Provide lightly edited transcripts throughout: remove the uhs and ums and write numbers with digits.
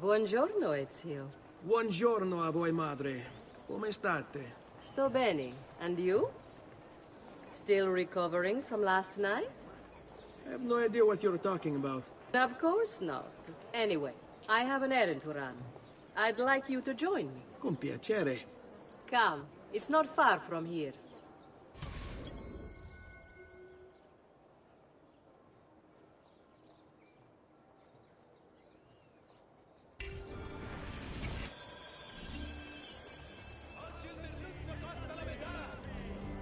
Buongiorno, Ezio. Buongiorno a voi, madre. Come state? Sto bene. And you? Still recovering from last night? I have no idea what you're talking about. Of course not. Anyway, I have an errand to run. I'd like you to join me. Con piacere. Come, it's not far from here.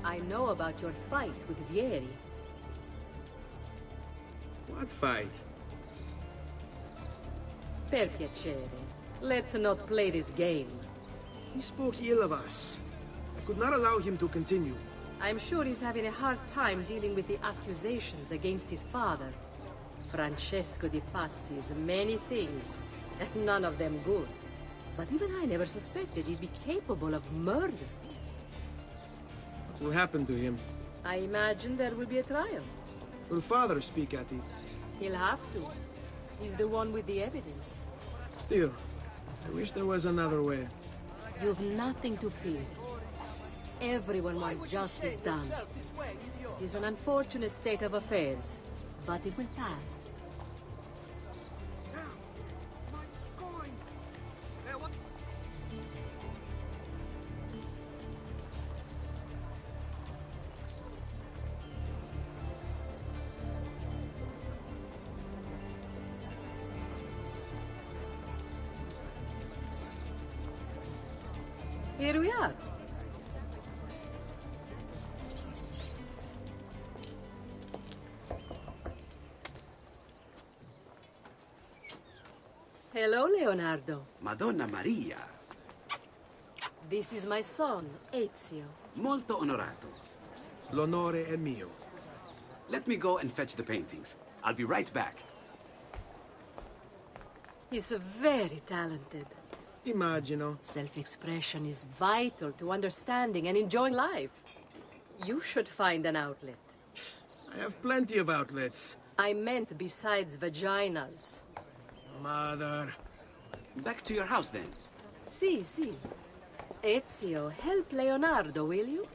I know about your fight with Vieri. What fight? Per piacere. Let's not play this game. He spoke ill of us. I could not allow him to continue. I'm sure he's having a hard time dealing with the accusations against his father. Francesco di Pazzi is many things, and none of them good. But even I never suspected he'd be capable of murder. What will happen to him? I imagine there will be a trial. Will father speak at it? He'll have to. He's the one with the evidence. Still, I wish there was another way. You've nothing to fear. Everyone wants justice done. It is an unfortunate state of affairs, but it will pass. Here we are. Hello, Leonardo. Madonna Maria. This is my son, Ezio. Molto onorato. L'onore è mio. Let me go and fetch the paintings. I'll be right back. He's very talented. Immagino. Self-expression is vital to understanding and enjoying life. You should find an outlet. I have plenty of outlets. I meant besides vaginas. Mother. Back to your house, then. Si, si. Ezio, help Leonardo, will you?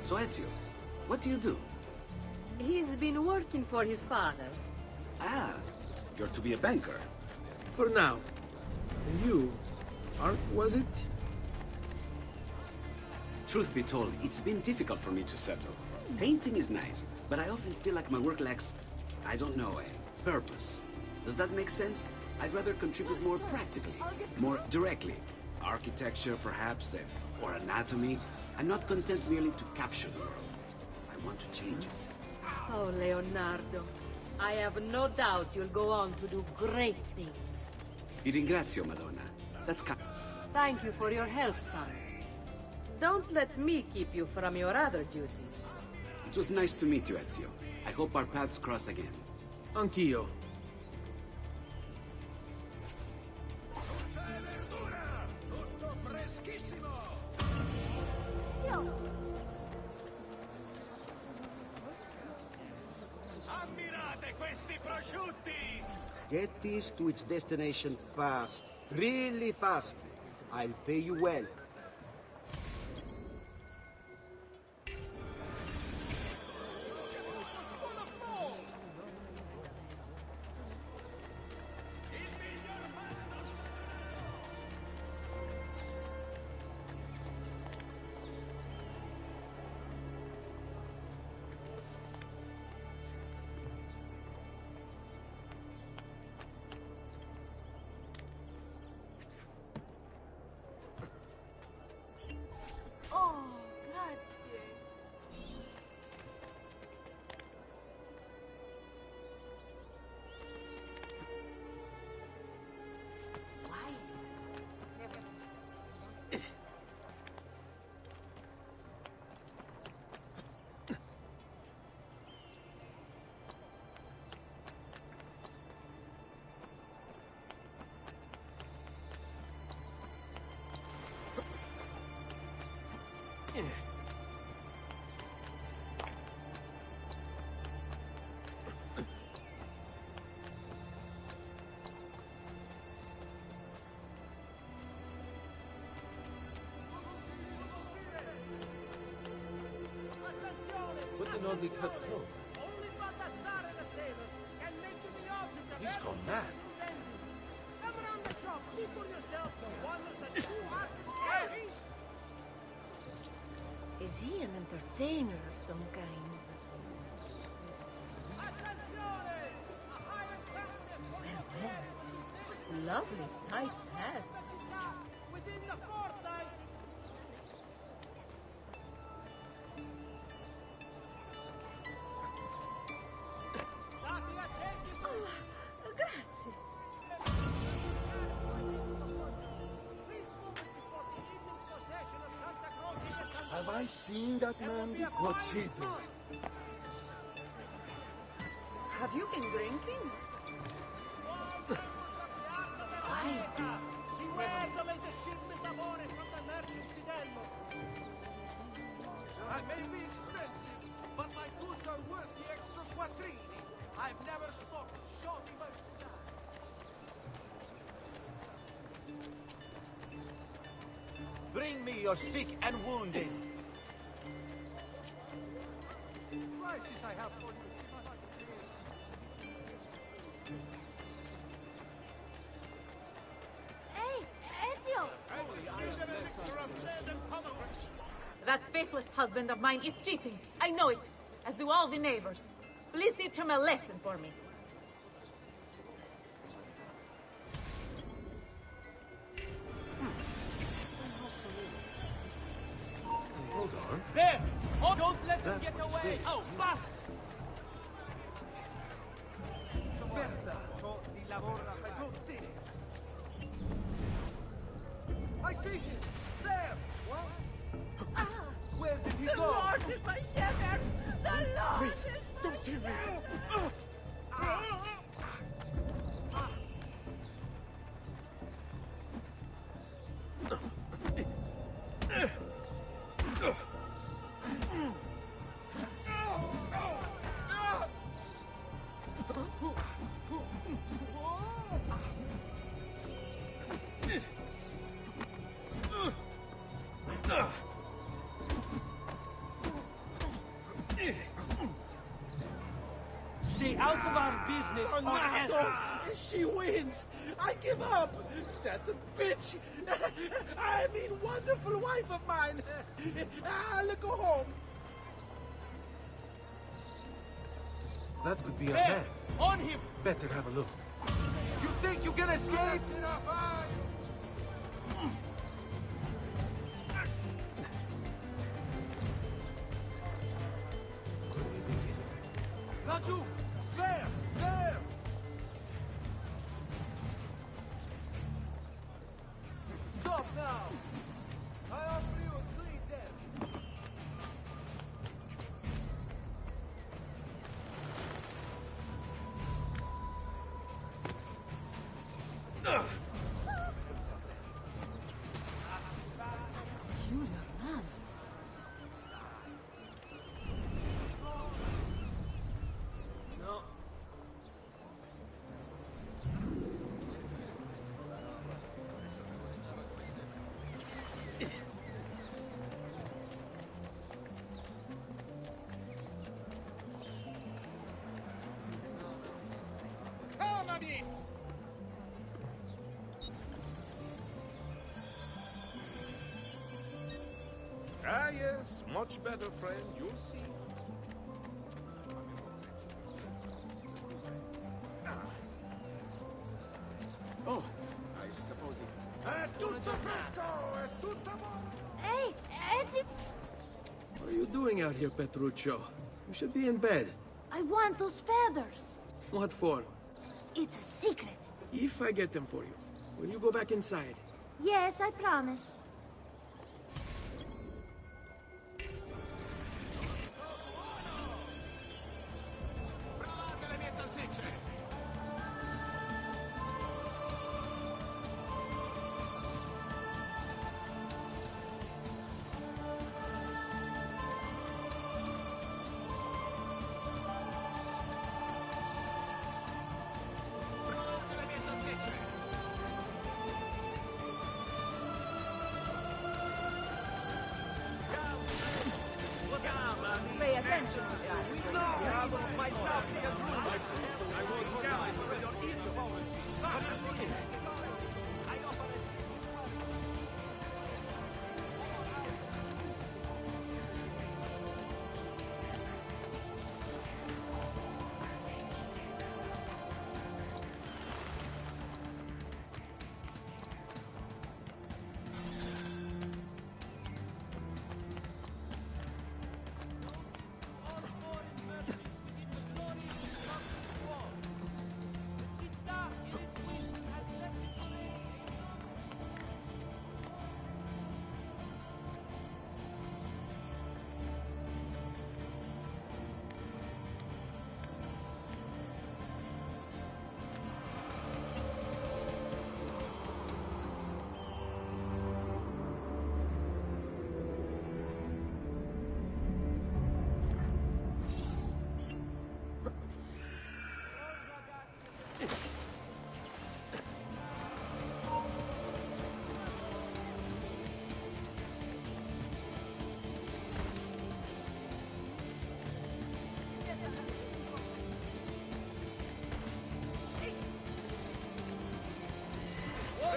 So, Ezio, what do you do? He's been working for his father. Ah, you're to be a banker. For now. And you? Art, was it? Truth be told, it's been difficult for me to settle. Painting is nice, but I often feel like my work lacks, I don't know, a purpose. Does that make sense? I'd rather contribute more practically, more directly. Architecture, perhaps, or anatomy. I'm not content merely to capture the world. I want to change it. Oh, Leonardo. I have no doubt you'll go on to do great things. Vi ringrazio, Madonna. That's kind. Thank you for your help, son. Don't let me keep you from your other duties. It was nice to meet you, Ezio. I hope our paths cross again. Anch'io. Ammirate questi prosciutti! Get this to its destination fast. Really fast. I'll pay you well. Put an oddly cut cloak. Only Baldassare the tailor can make you the object of He's gone mad. Come around the shop, see for yourselves the wonders that true artists carry. Is he an entertainer of some kind? Attenzione! A higher family Lovely tight hats. within the fortnight. Stati attenti to Grazie. please move it before the evening procession of Santa Croce de Santa Have I seen that man? What's he doing? Have you been drinking? Beware the latest shipment of ore from the merchant Fidello. I may be expensive, but my goods are worth the extra quattrini. I've never stopped shopping my... Bring me your sick and wounded. Prices I have for you. Hey, Ezio! That faithless husband of mine is cheating. I know it, as do all the neighbors. Please teach him a lesson for me. Hold on. There! Oh, don't let them get away! Oh, back! Di lavora per tutti. I see him! There! What? Where did he The go? Lord is my shepherd! The Lord Please, is don't kill me! Stay out of our business, or else! She wins! I give up! That bitch! I mean, wonderful wife of mine! I'll go home! That could be a There! man. On him! Better have a look. You think you can escape? Raju! There! There! Stop now! I offer you a clean death! Ah, yes, much better, friend. You'll see. Oh, I suppose it... Tutto fresco! Tutto buono! Hey, Ezio! What are you doing out here, Petruccio? You should be in bed. I want those feathers. What for? It's a secret. If I get them for you, will you go back inside? Yes, I promise.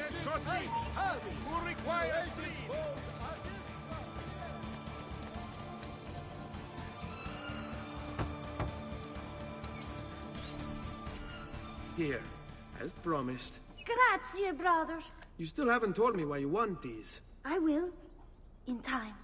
Yes, cottage! Who requires leave? Here, as promised. Grazie, brother. You still haven't told me why you want these. I will. In time.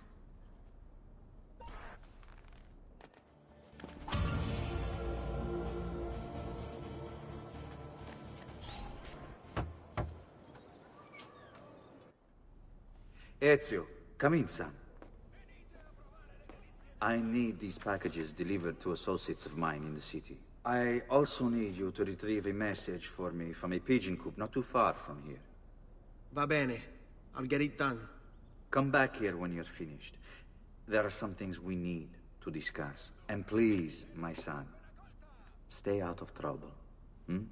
Ezio, come in, son. I need these packages delivered to associates of mine in the city. I also need you to retrieve a message for me from a pigeon coop not too far from here. Va bene. I'll get it done. Come back here when you're finished. There are some things we need to discuss. And please, my son, stay out of trouble. Hmm?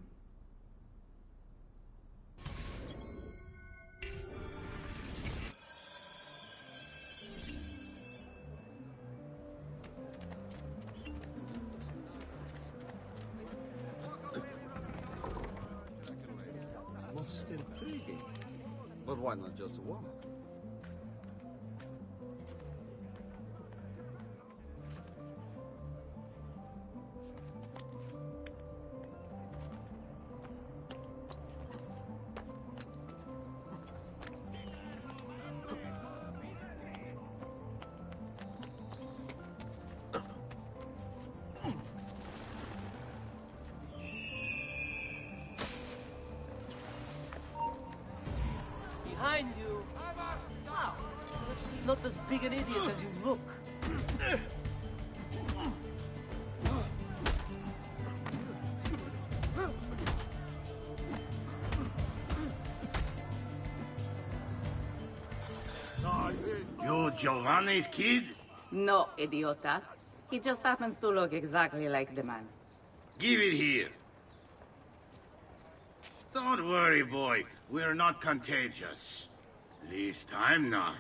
Most intriguing. But why not just walk? Behind you. Wow. You're actually not as big an idiot as you look. You Giovanni's kid? No, idiota. He just happens to look exactly like the man. Give it here. Don't worry, boy. We're not contagious. Least I'm not.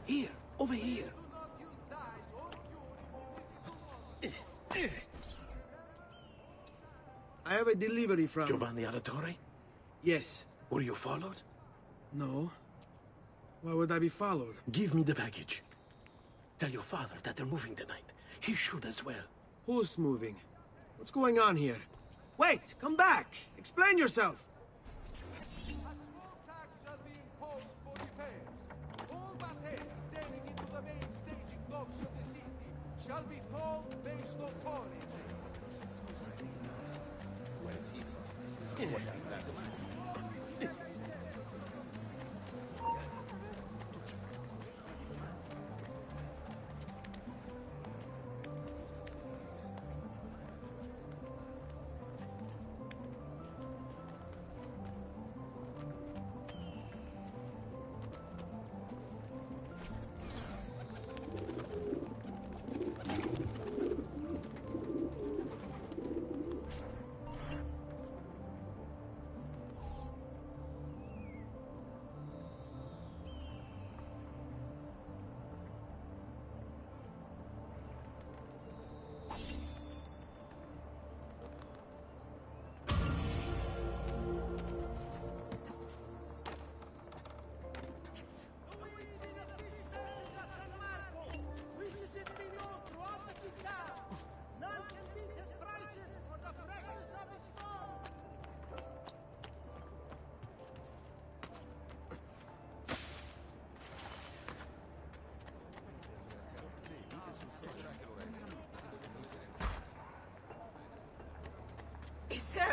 Here, over here. I have a delivery from... Giovanni Auditore? Yes. Were you followed? No. Why would I be followed? Give me the package. Tell your father that they're moving tonight. He should as well. Who's moving? What's going on here? Wait! Come back! Explain yourself! Tax shall be imposed for repairs. All battalions sailing into the main staging docks of the city shall be tolled based on tonnage.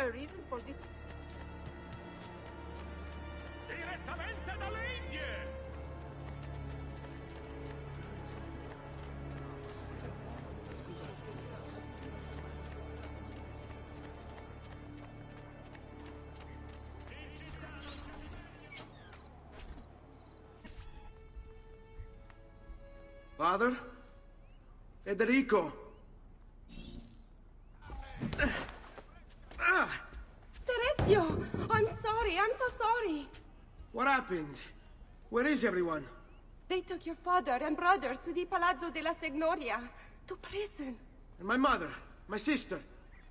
a reason for this? Direttamente dalle Indie! Father? Federico! Serezio! I'm sorry, I'm so sorry! What happened? Where is everyone? They took your father and brother to the Palazzo della Signoria, to prison. And my mother? My sister?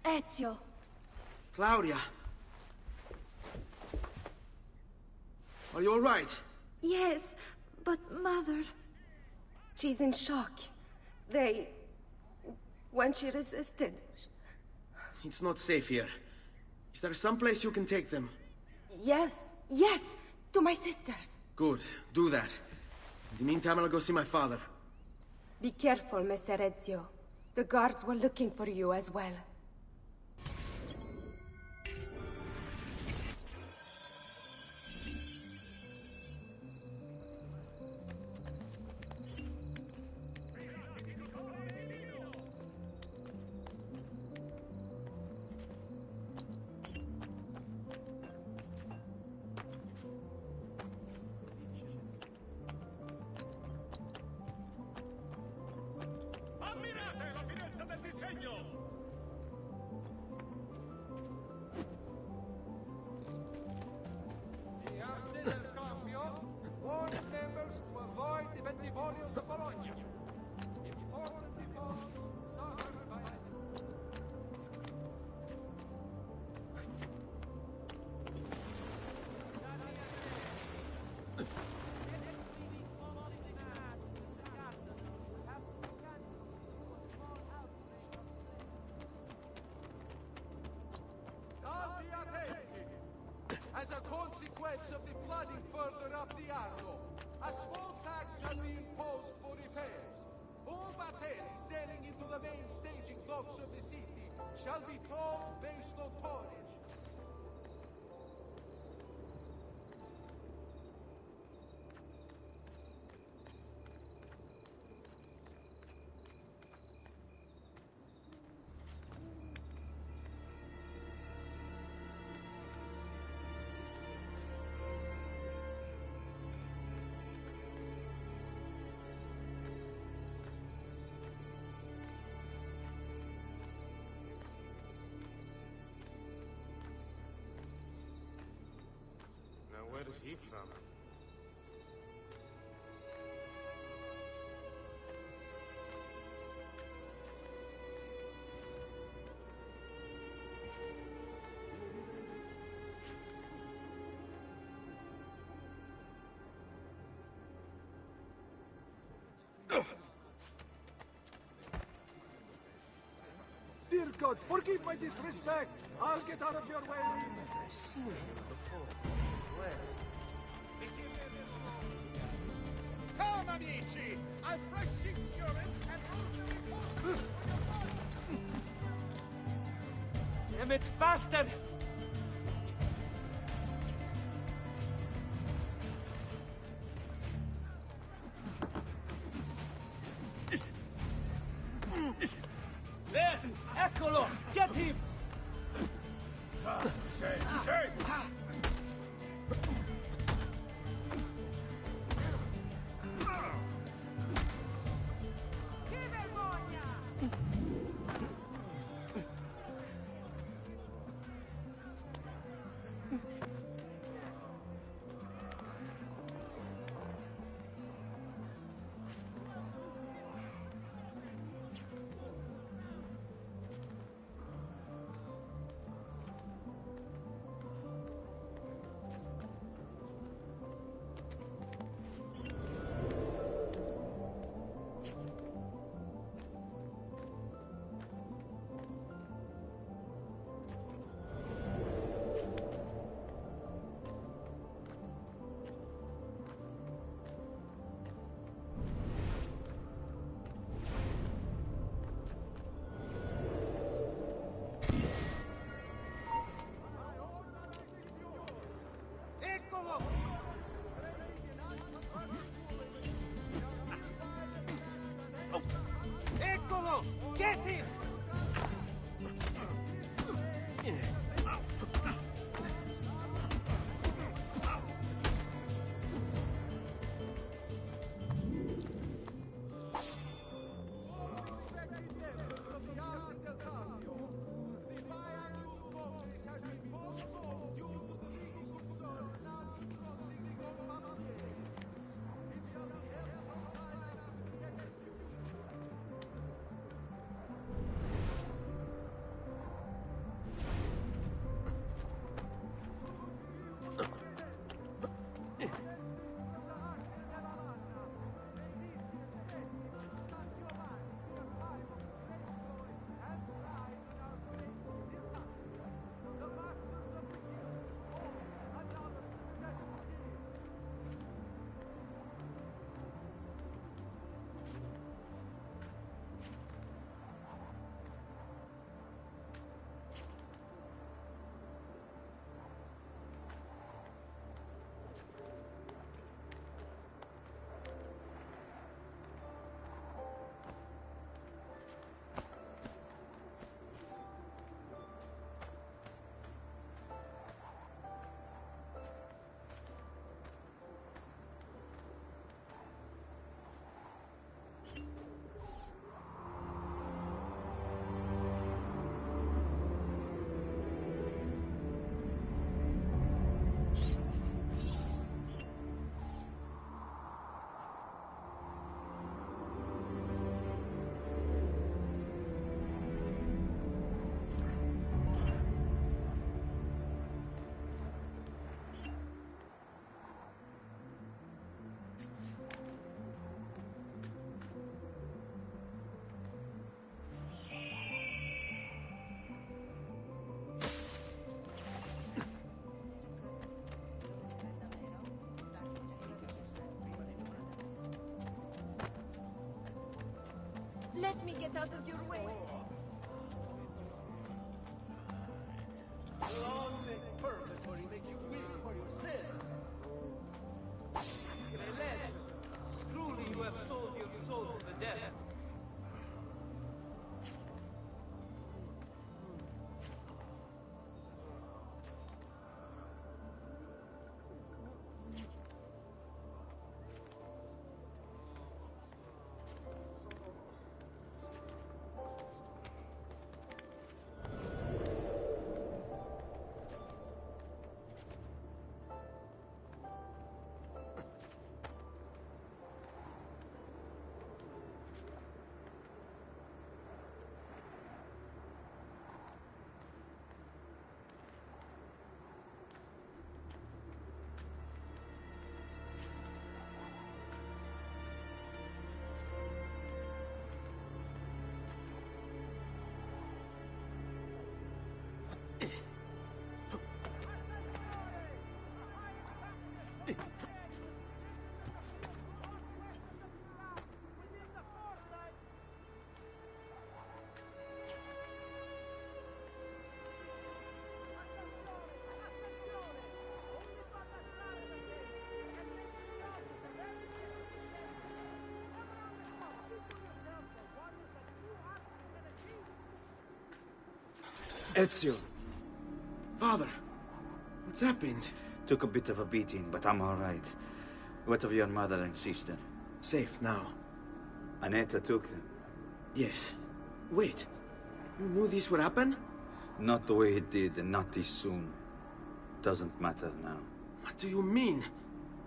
Ezio. Claudia? Are you all right? Yes, but Mother... She's in shock. When she resisted... It's not safe here. Is there some place you can take them? Yes, to my sisters. Good, do that. In the meantime, I'll go see my father. Be careful, Messer Ezio. The guards were looking for you as well. Ammirate la finezza del disegno! The arte del cambio warns members to avoid the Bentivolios of Bologna. Important defaults suffered by... State attenti! As a consequence of the flooding further up the Arno, a small tax shall be imposed for repairs. All batteries sailing into the main staging docks of the city shall be tolled based on tonnage. Now, where is he from? Dear God, forgive my disrespect. I'll get out of your way. I've seen him before. Where? Come, amici! I've fresh insurance and also report. Damn it, faster! There! Eccolo! Get him! Get out of your way. Long may purgatory make you weep for your sins. Relent. Truly you have sold your soul to the devil. Ezio. Father, what's happened? Took a bit of a beating, but I'm all right. What of your mother and sister? Safe now. Annetta took them. Yes. Wait. You knew this would happen? Not the way it did, and not this soon. Doesn't matter now. What do you mean?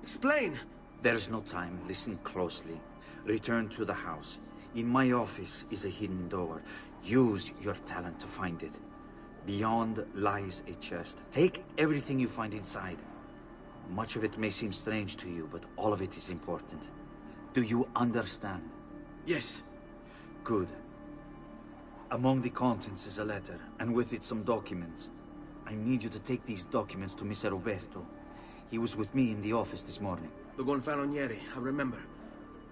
Explain! There's no time. Listen closely. Return to the house. In my office is a hidden door. Use your talent to find it. Beyond lies a chest. Take everything you find inside. Much of it may seem strange to you, but all of it is important. Do you understand? Yes. Good. Among the contents is a letter, and with it some documents. I need you to take these documents to Mr. Roberto. He was with me in the office this morning. The Gonfaloniere, I remember.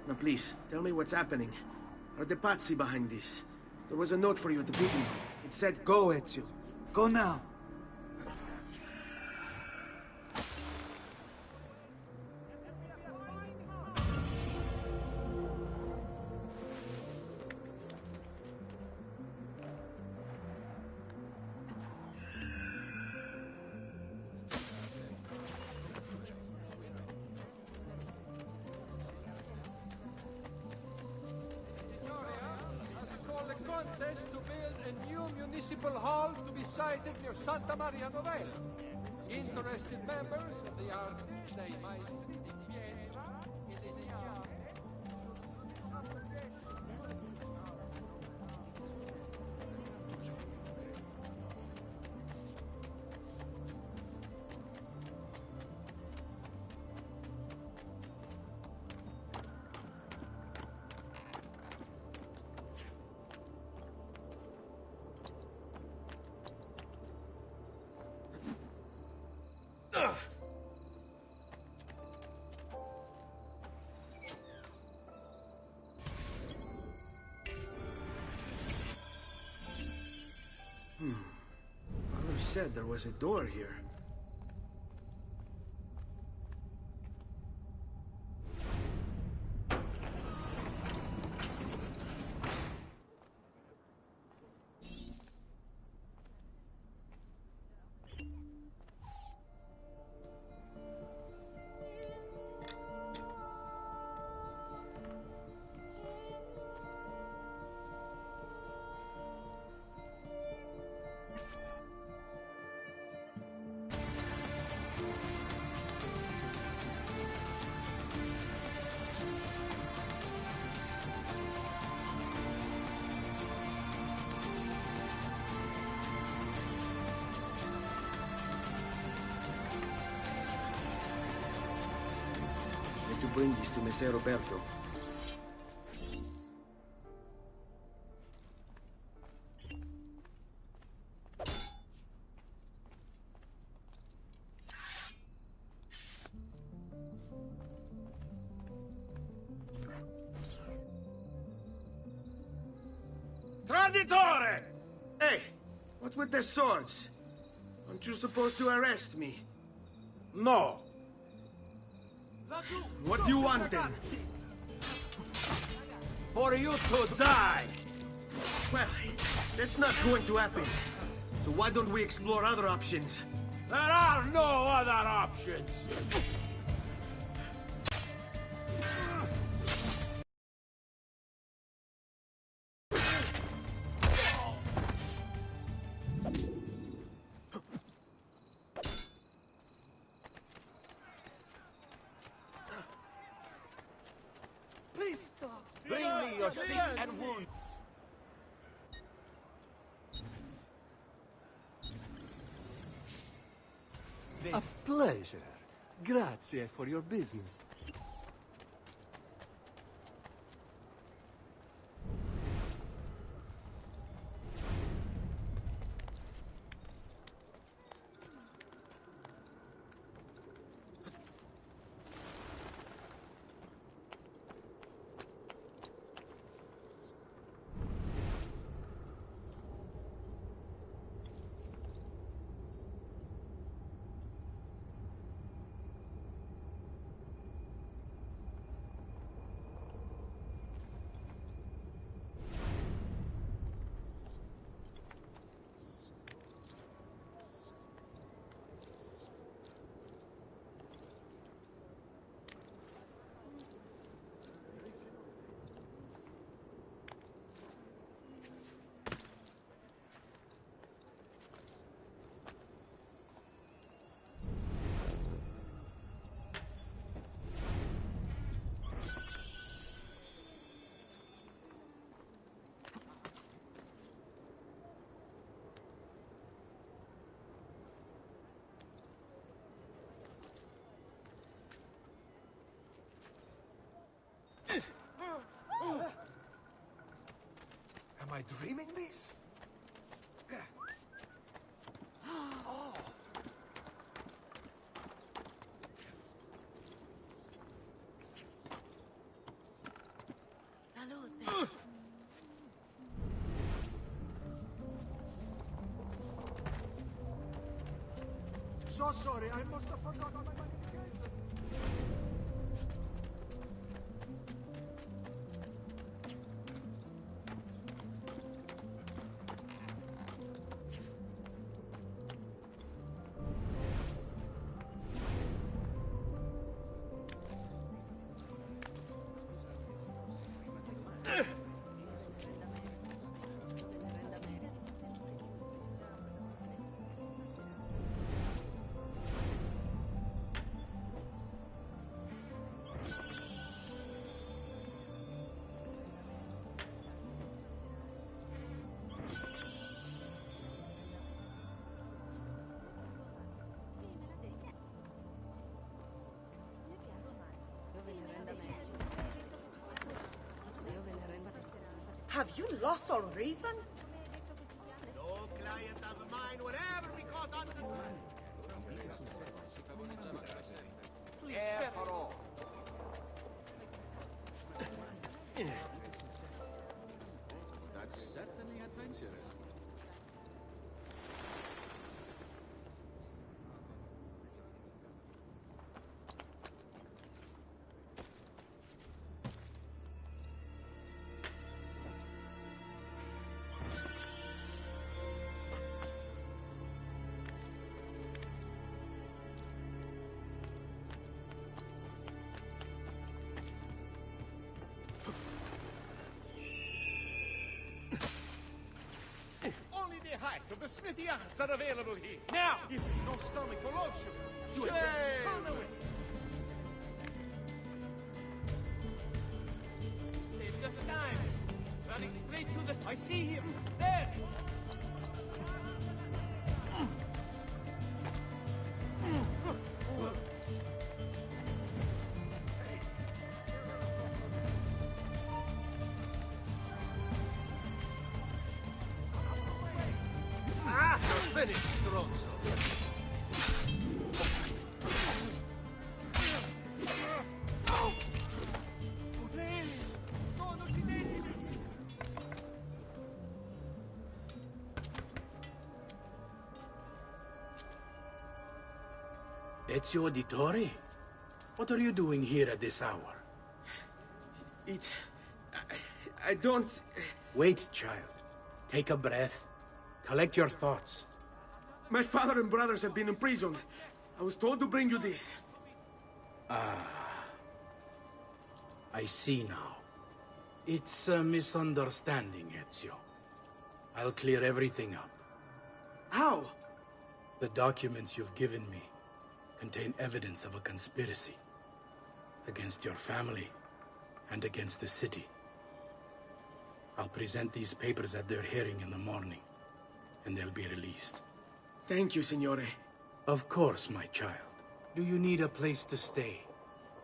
Now please, tell me what's happening. Are the Pazzi behind this? There was a note for you at the meeting. It said, go, Ezio. Go now. Contest to build a new municipal hall to be sited near Santa Maria Novella. Interested members of the Arte dei Maestri di Pietra e degli Arti. Father said there was a door here. To bring this to Messer Roberto. What's with the swords? Aren't you supposed to arrest me? No. What do you want then? For you to die! Well, that's not going to happen. So why don't we explore other options? There are no other options! Please stop. Bring me your sick and wounds. A pleasure. Grazie for your business. Am I dreaming this? Oh. Salute. So sorry, I must have forgotten my magnification. Have you lost all reason? No client of mine would ever be caught under the... Please, for all. That's certainly adventurous. Only the height of the smithy yards are available here. Now, if you no stomach for luxury, you had best turn away. Saving us time. Running straight to the... I see him. There. Ah, you're finished, Stronzo. Ezio Auditore? What are you doing here at this hour? I don't... Wait, child. Take a breath. Collect your thoughts. My father and brothers have been imprisoned. I was told to bring you this. I see now. It's a misunderstanding, Ezio. I'll clear everything up. How? The documents you've given me contain evidence of a conspiracy against your family and against the city. I'll present these papers at their hearing in the morning, and they'll be released. Thank you, Signore. Of course, my child. Do you need a place to stay?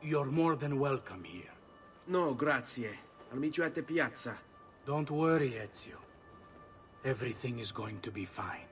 You're more than welcome here. No, grazie. I'll meet you at the piazza. Don't worry, Ezio. Everything is going to be fine.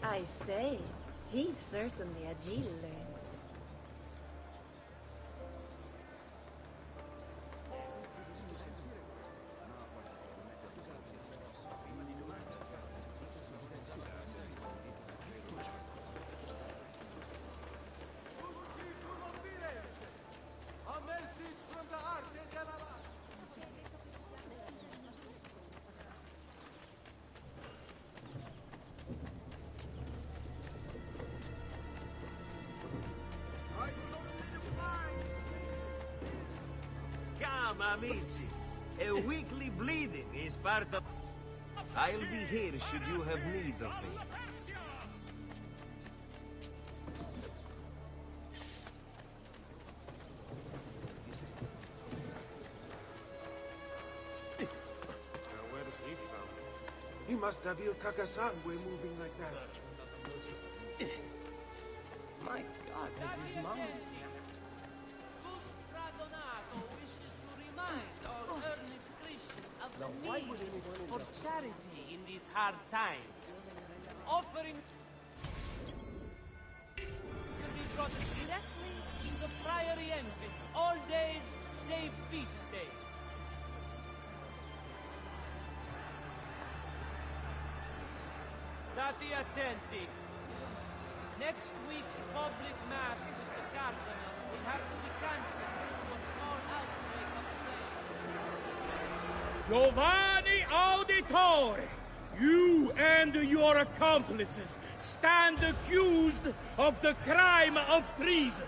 I say, he's certainly agile. A message from the Arte della Come, amici. A weekly bleeding is part of... I'll be here should you have need of me. Where is he from? He must have Il Kakasangue moving like that. My God, has his mom... Now, why would anyone for charity in these hard times? Offering can be brought directly in the priory entrance, all days save feast days. Stati attenti. Next week's public mass with the cardinal will have to be cancelled due to a small outbreak of plague. Giovanni Auditore, you and your accomplices stand accused of the crime of treason.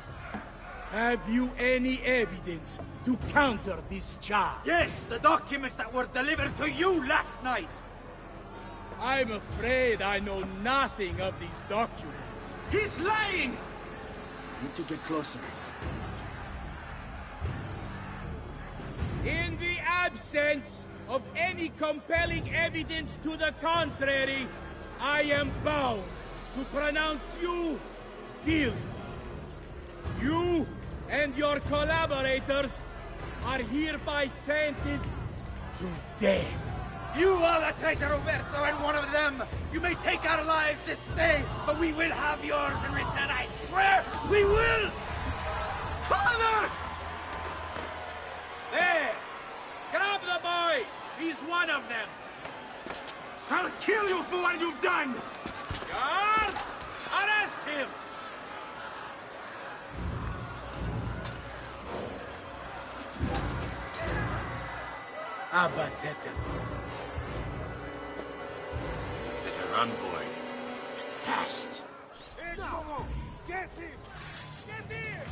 Have you any evidence to counter this charge? Yes, the documents that were delivered to you last night. I'm afraid I know nothing of these documents. He's lying! Need to get closer. In the absence of any compelling evidence to the contrary, I am bound to pronounce you guilty. You and your collaborators are hereby sentenced to death. You are the traitor, Roberto, and one of them. You may take our lives this day, but we will have yours in return, I swear! We will! Father! There! Grab the boy! He's one of them! I'll kill you for what you've done! Guards! Arrest him! Abatete. Better run, boy. Fast. Hey, come on! Get him! Get here!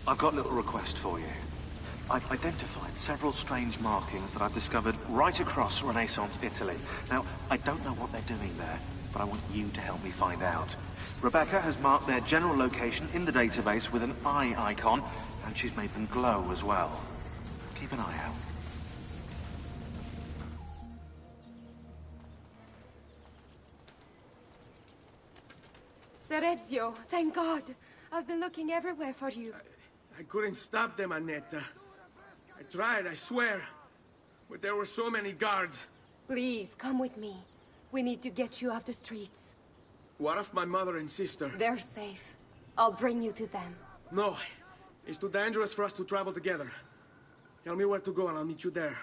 I've got a little request for you. I've identified several strange markings that I've discovered right across Renaissance Italy. Now, I don't know what they're doing there, but I want you to help me find out. Rebecca has marked their general location in the database with an eye icon, and she's made them glow as well. Keep an eye out. Ser Ezio, thank God. I've been looking everywhere for you. I couldn't stop them, Annetta. I tried, I swear. But there were so many guards. Please, come with me. We need to get you off the streets. What of my mother and sister? They're safe. I'll bring you to them. No. It's too dangerous for us to travel together. Tell me where to go and I'll meet you there.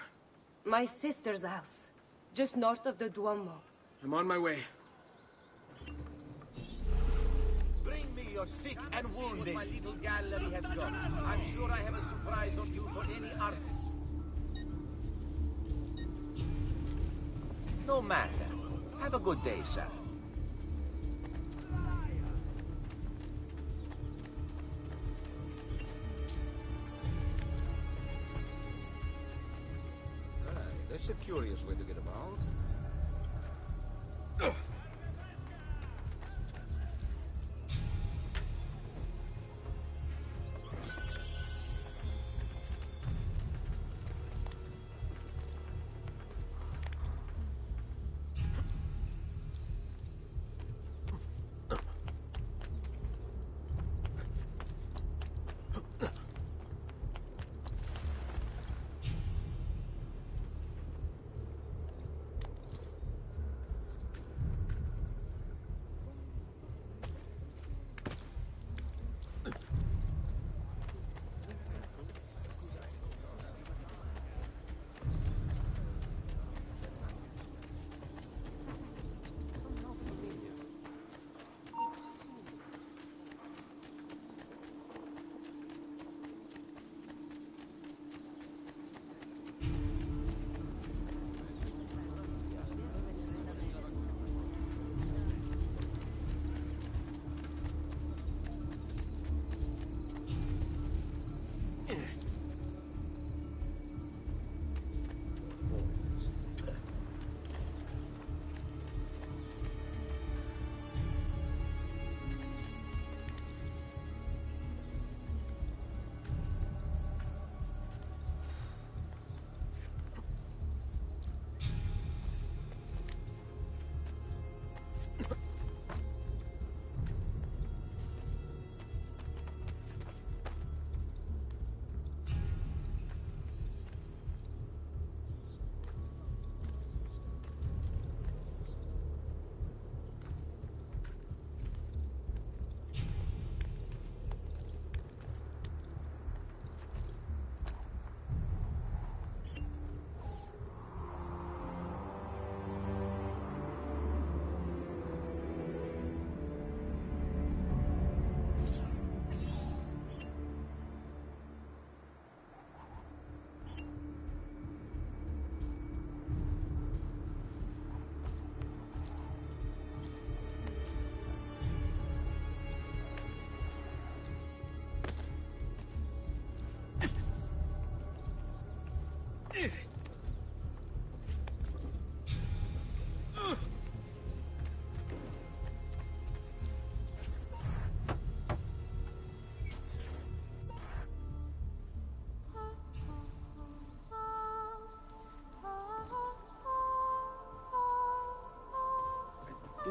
My sister's house. Just north of the Duomo. I'm on my way. Bring me your sick and wounded. My little gallery has gone. I'm sure I have a surprise or two for any artist. No matter. Have a good day, sir. That's a curious way to get about.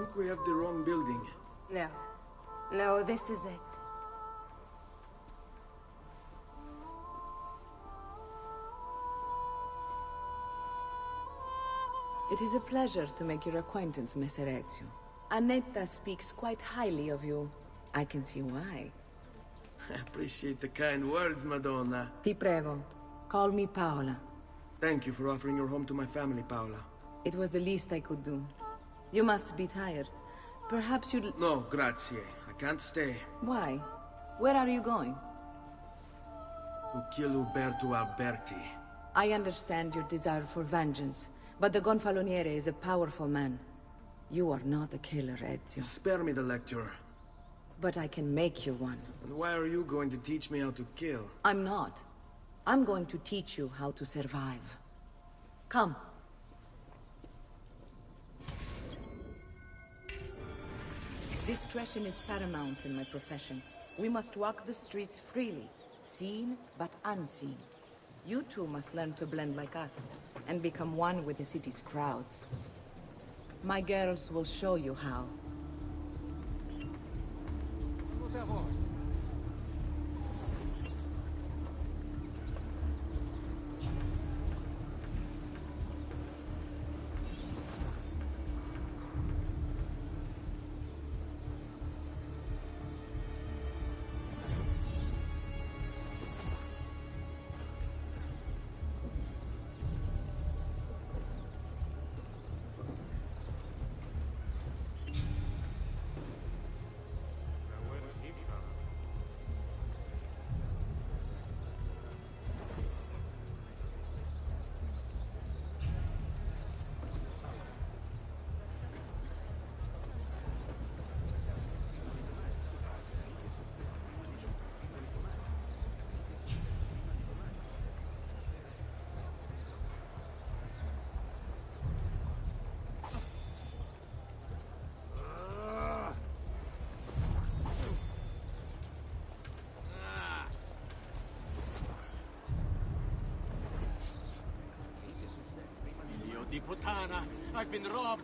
think we have the wrong building. No. No, this is it. It is a pleasure to make your acquaintance, Messer Ezio. Annetta speaks quite highly of you. I can see why. I appreciate the kind words, Madonna. Ti prego, call me Paola. Thank you for offering your home to my family, Paola. It was the least I could do. You must be tired. Perhaps you'd... No, grazie. I can't stay. Why? Where are you going? To kill Uberto Alberti. I understand your desire for vengeance, but the Gonfaloniere is a powerful man. You are not a killer, Ezio. Spare me the lecture. But I can make you one. And why are you going to teach me how to kill? I'm not. I'm going to teach you how to survive. Come. Discretion is paramount in my profession. We must walk the streets freely, seen but unseen. You too must learn to blend like us, and become one with the city's crowds. My girls will show you how. Di puttana! I've been robbed!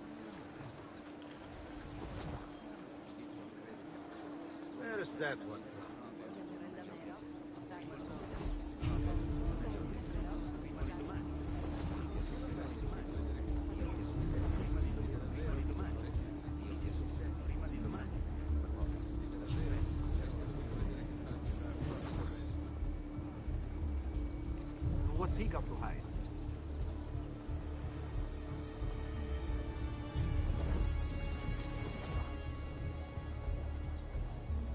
Where's that one from? What's he got to hide?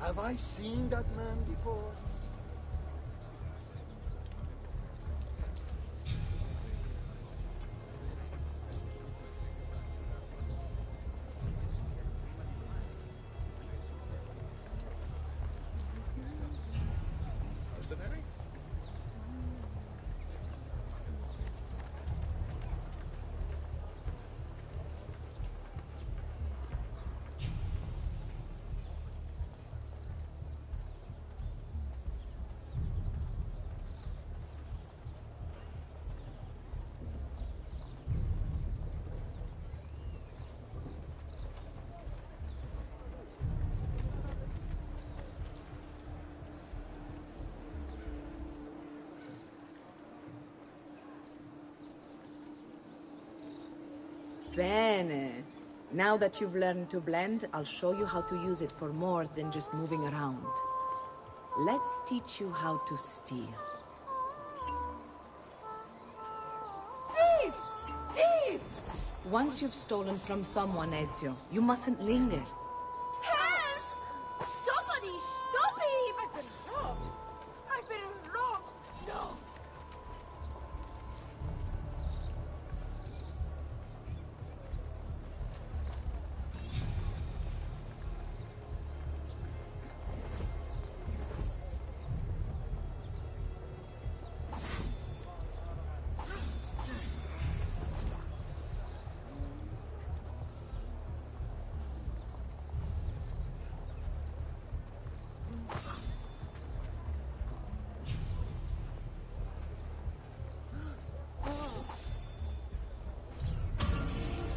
Have I seen that man before? Mercenary? Bene. Now that you've learned to blend, I'll show you how to use it for more than just moving around. Let's teach you how to steal. Thief! Thief! Once you've stolen from someone, Ezio, you mustn't linger. Help! Somebody stop him! I've been robbed! I've been robbed! No!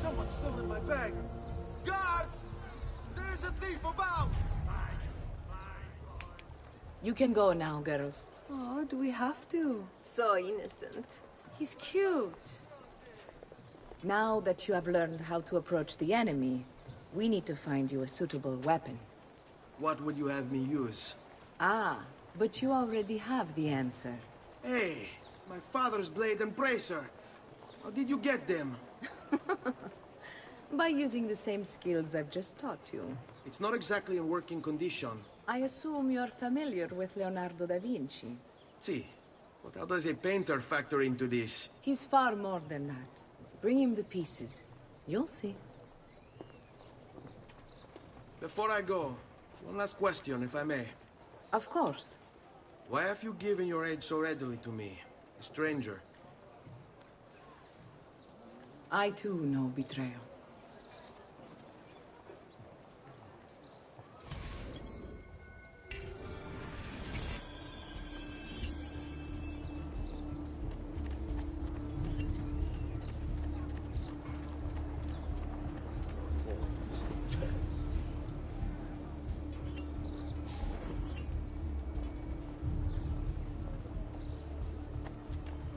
Someone's stolen my bag. Guards! There is a thief about! You can go now, girls. Oh, do we have to? So innocent. He's cute. Now that you have learned how to approach the enemy, we need to find you a suitable weapon. What would you have me use? Ah, but you already have the answer. Hey, my father's blade and bracer. How did you get them? By using the same skills I've just taught you. It's not exactly in working condition. I assume you're familiar with Leonardo da Vinci. See, but how does a painter factor into this? He's far more than that. Bring him the pieces. You'll see. Before I go, one last question, if I may. Of course. Why have you given your aid so readily to me, a stranger? I too know betrayal.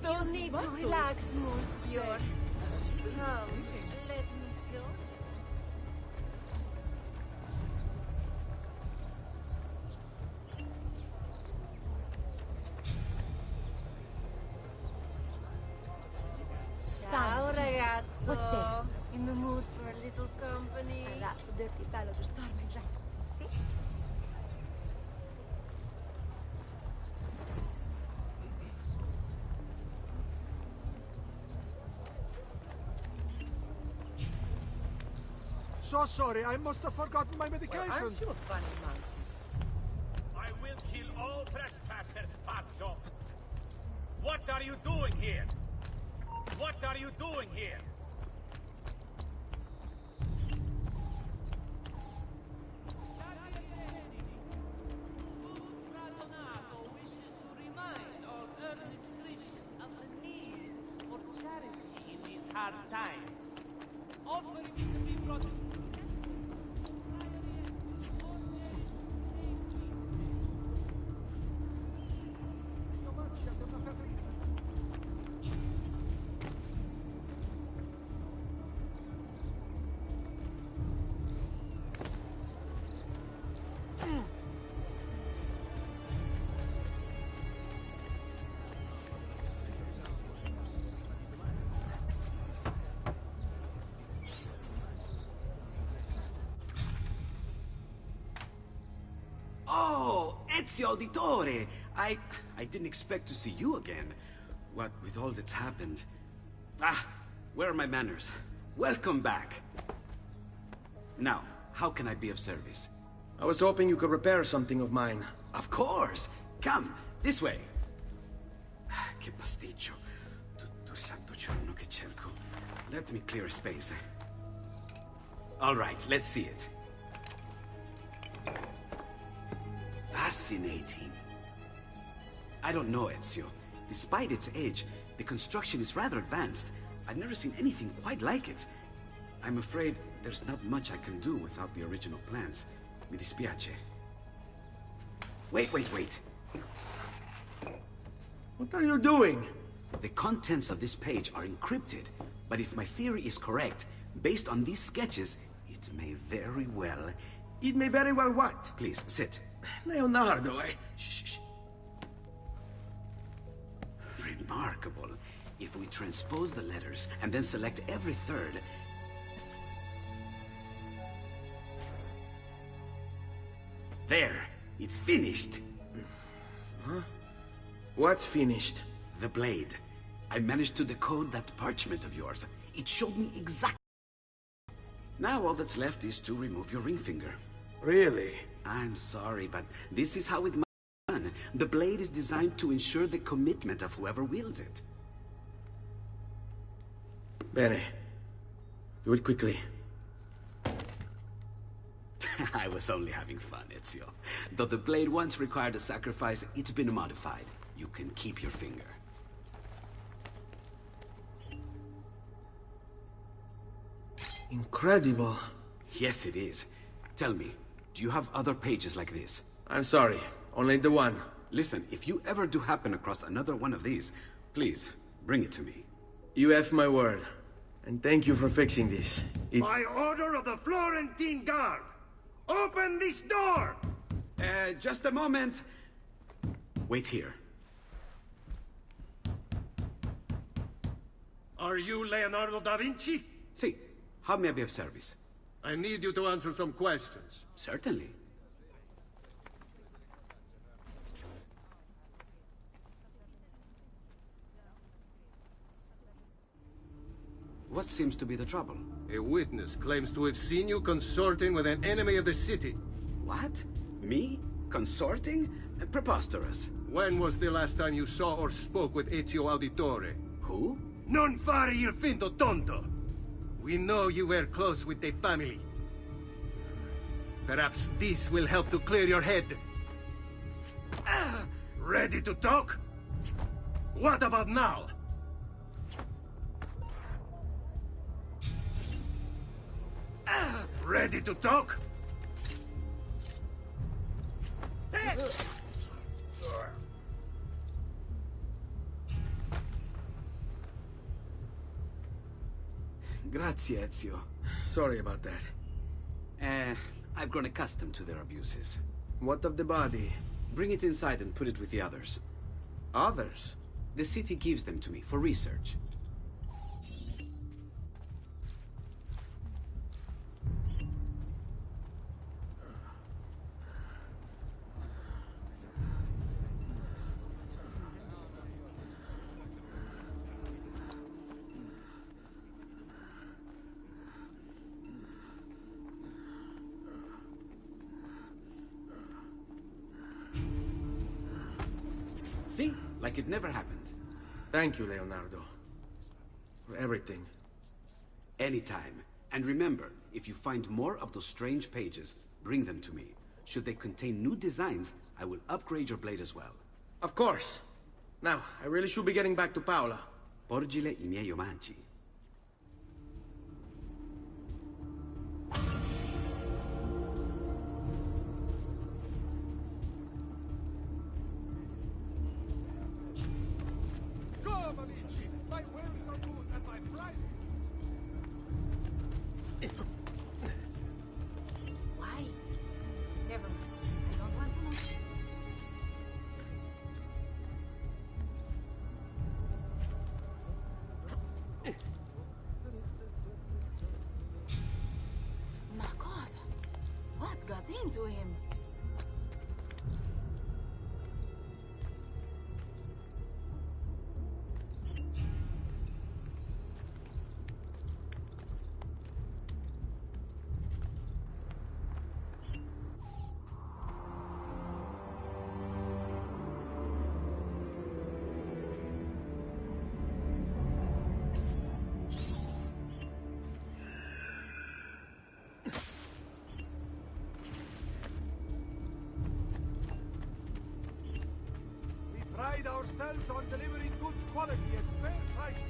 You need to relax, monsieur. Come, let me show. Ciao, ragazzo. What's it? In the mood for a little company? I wrapped the dirty fellow to start my dress. See? So sorry, I must have forgotten my medication. Well, aren't you a funny monkey? I will kill all trespassers, Pazzo! What are you doing here? What are you doing here? wishes to remind all earnest Christians of the need for charity in these hard times. Offering it to be brought Oh, Ezio Auditore! I didn't expect to see you again. What with all that's happened. Ah, where are my manners? Welcome back. Now, how can I be of service? I was hoping you could repair something of mine. Of course! Come, this way! Che pasticcio. Tutto santo giorno che cerco. Let me clear a space. All right, let's see it. Fascinating. I don't know, Ezio. Despite its age, the construction is rather advanced. I've never seen anything quite like it. I'm afraid there's not much I can do without the original plans. Mi dispiace. Wait. What are you doing? The contents of this page are encrypted, but if my theory is correct, based on these sketches, it may very well... It may very well what? Please, sit. Leonardo, Shh. Remarkable. If we transpose the letters and then select every third... There! It's finished! Huh? What's finished? The blade. I managed to decode that parchment of yours. It showed me exactly... Now all that's left is to remove your ring finger. Really? I'm sorry, but this is how it must be done. The blade is designed to ensure the commitment of whoever wields it. Bene. Do it quickly. I was only having fun, Ezio. Though the blade once required a sacrifice, it's been modified. You can keep your finger. Incredible. Yes, it is. Tell me, do you have other pages like this? I'm sorry, only the one. Listen, if you ever do happen across another one of these, please, bring it to me. You have my word. And thank you for fixing this. By order of the Florentine Guard! Open this door! Just a moment. Wait here. Are you Leonardo da Vinci? See, how may I be of service? I need you to answer some questions. Certainly. What seems to be the trouble? A witness claims to have seen you consorting with an enemy of the city. What? Me? Consorting? Preposterous. When was the last time you saw or spoke with Ezio Auditore? Who? Non fare il finto tonto! We know you were close with the family. Perhaps this will help to clear your head. Ready to talk? What about now? Ready to talk? Grazie, Ezio. Sorry about that. I've grown accustomed to their abuses. What of the body? Bring it inside and put it with the others. Others? The city gives them to me for research. See? Like it never happened. Thank you, Leonardo. For everything. Anytime. And remember, if you find more of those strange pages, bring them to me. Should they contain new designs, I will upgrade your blade as well. Of course. Now, I really should be getting back to Paola. Porgile I miei omaggi. Why? Never mind. I don't want to know. Ma cosa? What's got into him? We pride ourselves on delivering good quality at fair prices.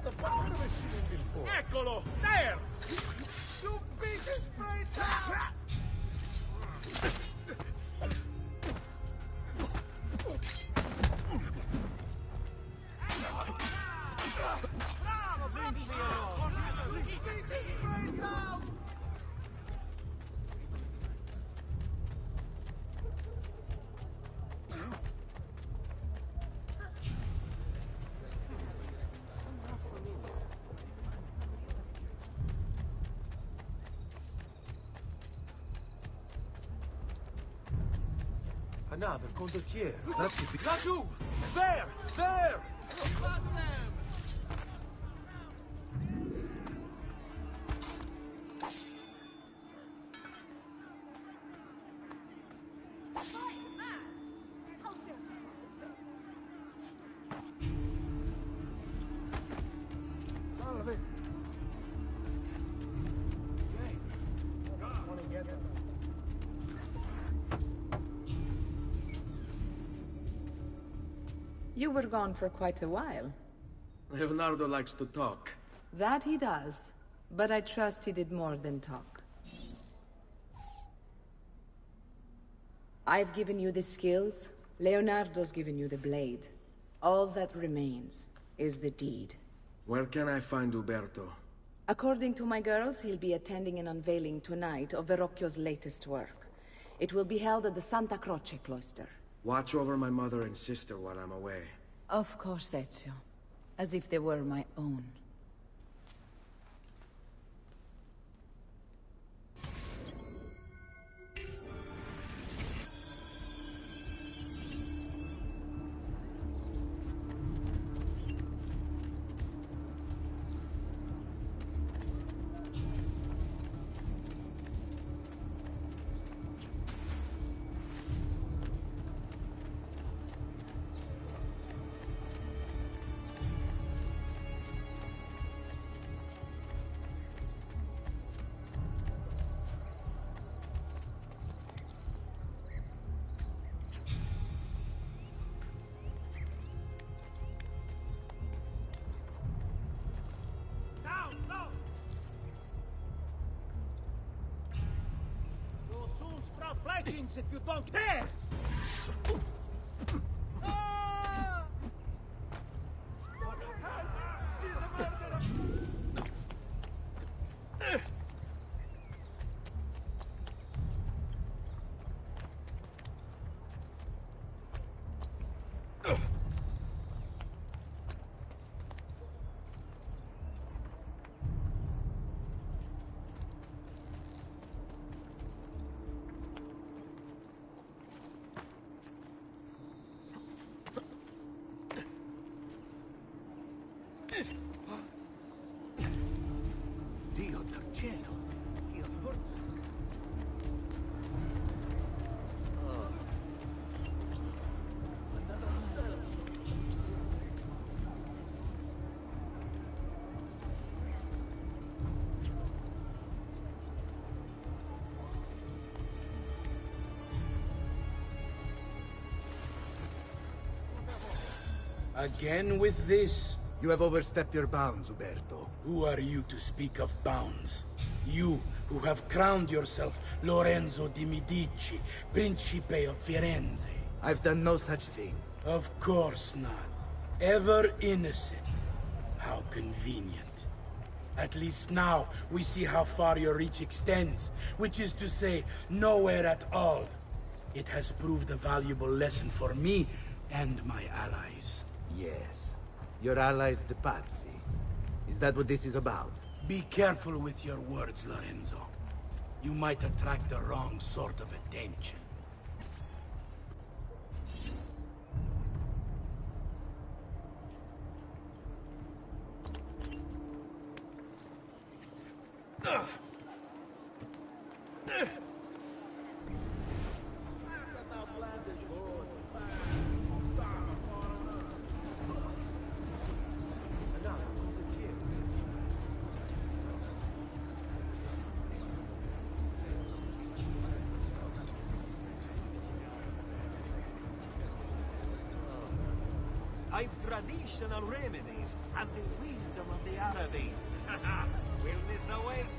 That's a fun. Where have I seen him before? Eccolo! There! You beat his brains out! Another condottiere. That's the Laggiù! There! There! Got them! Salve. Want to get them? You were gone for quite a while. Leonardo likes to talk. That he does. But I trust he did more than talk. I've given you the skills. Leonardo's given you the blade. All that remains is the deed. Where can I find Uberto? According to my girls, he'll be attending an unveiling tonight of Verrocchio's latest work. It will be held at the Santa Croce cloister. Watch over my mother and sister while I'm away. Of course, Ezio. As if they were my own. If you don't dare! Ah! Dio del cielo! He hurts. Another cell. Again with this? You have overstepped your bounds, Uberto. Who are you to speak of bounds? You, who have crowned yourself Lorenzo di Medici, Principe of Firenze. I've done no such thing. Of course not. Ever innocent. How convenient. At least now, we see how far your reach extends, which is to say, nowhere at all. It has proved a valuable lesson for me and my allies. Yes. Your allies, the Pazzi. Is that what this is about? Be careful with your words, Lorenzo. You might attract the wrong sort of attention. I've traditional remedies and the wisdom of the Arabes. Wellness awaits.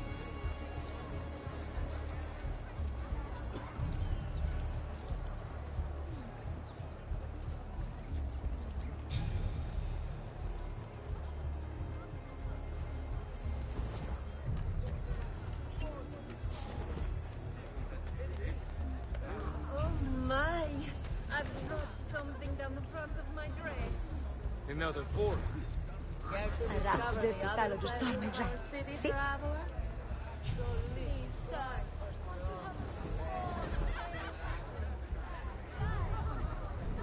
Oh my! I've brought something down the front of my dress. Another four. Care to Rapido discover il the other catalogo pleasures storm of and our dress. city Sì. traveler? So leave time or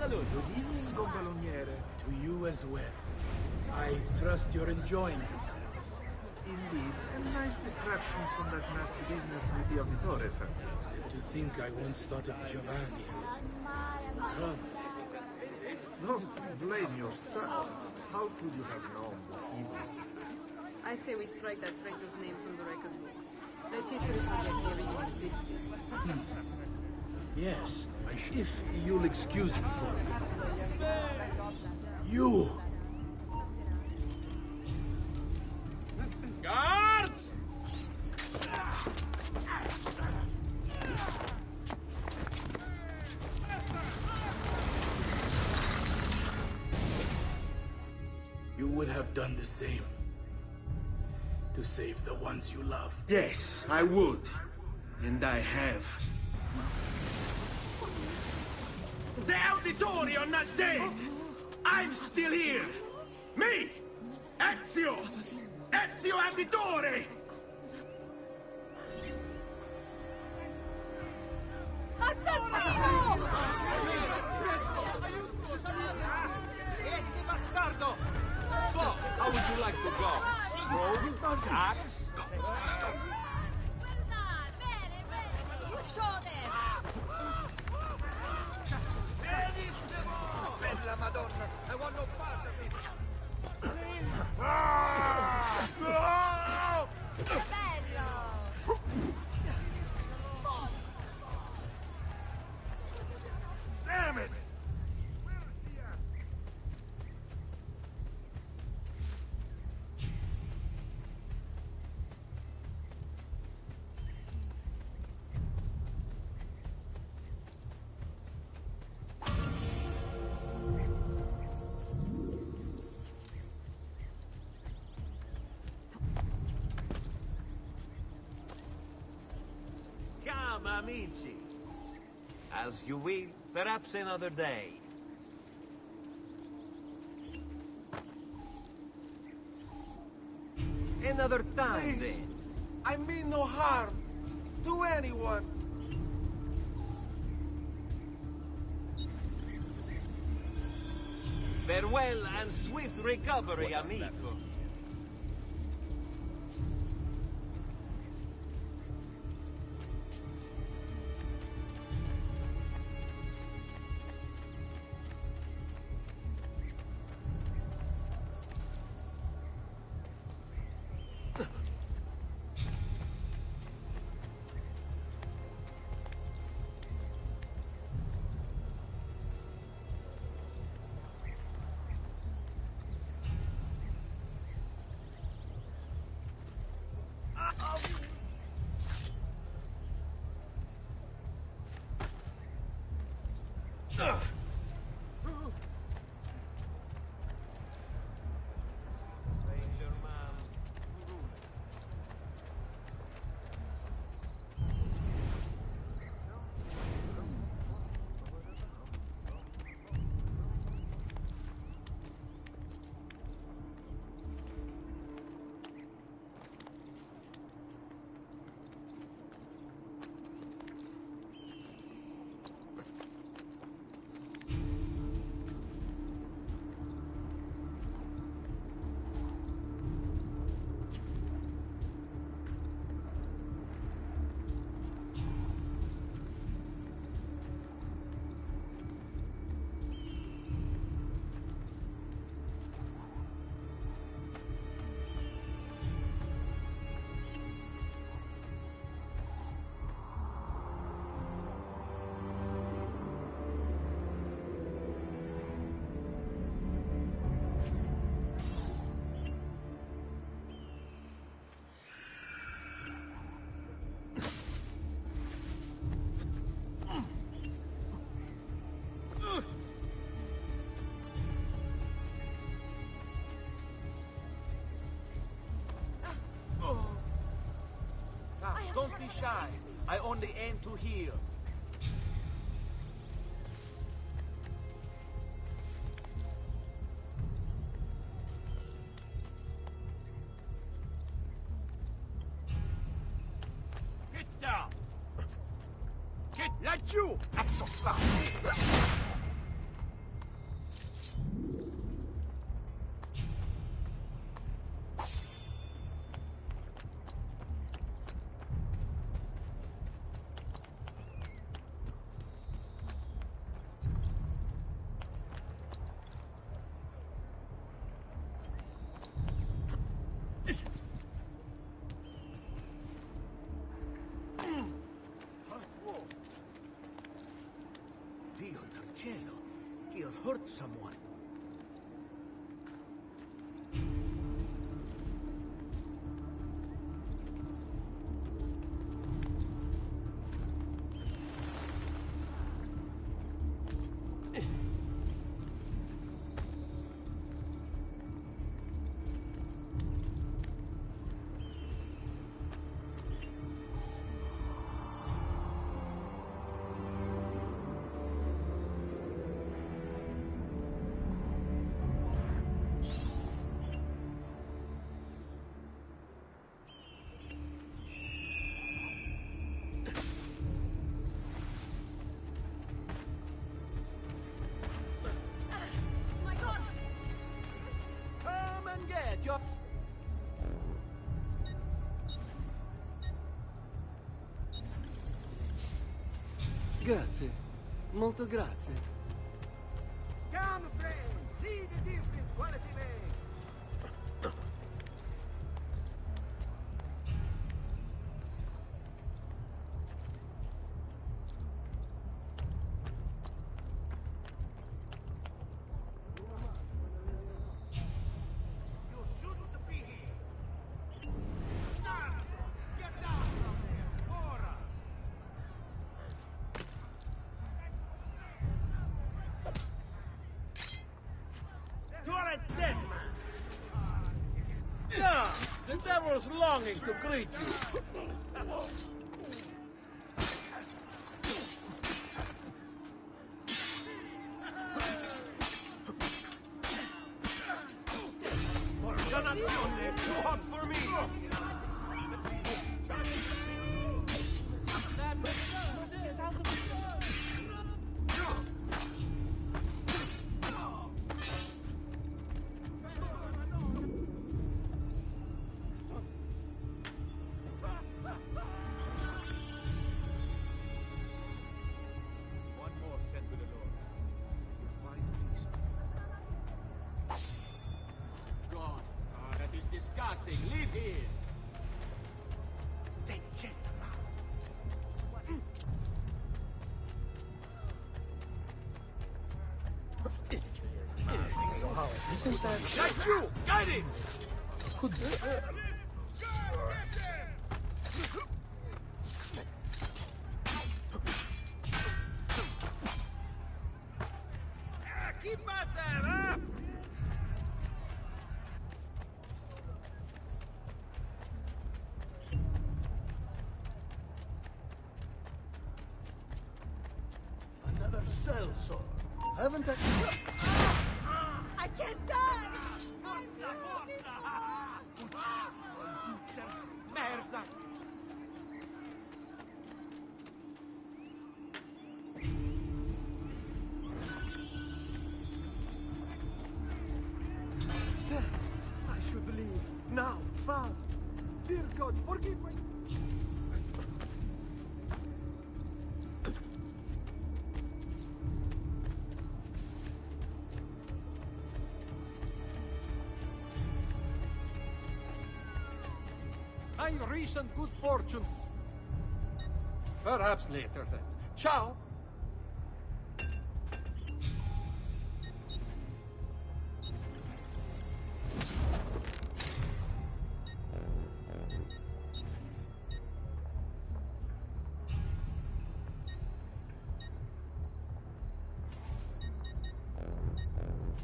Allora, Dodino, gonfaloniere. To you as well. I trust you're enjoying yourselves. Indeed, a nice distraction from that nasty business with the Auditore family. To think I once thought of Giovanni as brother. Don't blame yourself. How could you have known what he was? I say we strike that traitor's name from the record books. Let history forget he even existed. Yes, if you'll excuse me for a minute. You! Guards! You would have done the same. To save the ones you love. Yes, I would. And I have. The Auditore are not dead! I'm still here! Me! Ezio! Ezio Auditore! Assassino! Bastardo! So, how would you like to go? Rogue? Axe? Benissimo! Bella Madonna! I want no part of it! Bello! Damn it! Come, amici. As you will, perhaps another day. Another time, Please. then. I mean no harm to anyone. Farewell and swift recovery, amico. shine. I only aim to heal. Get down! Get laggiù! Cazzo fa! Dio dal cielo. He'll hurt someone. Come and get your... Grazie. Molto grazie. Come, friend. See the difference quality makes. You shouldn't be here! Stop! Get down from there! Ora! You're a dead man. Yeah, the devil's longing to greet you. Donazione, too hot for me! One more said to the Lord. You'll find peace. God, that is disgusting. Leave here. Take check. Like you! Guide him! Keep at that, huh? Another cell sword. Haven't I... I can't die! Merda! I should leave. Now, fast. Dear God, forgive me. My recent good fortune. Perhaps later then. Ciao.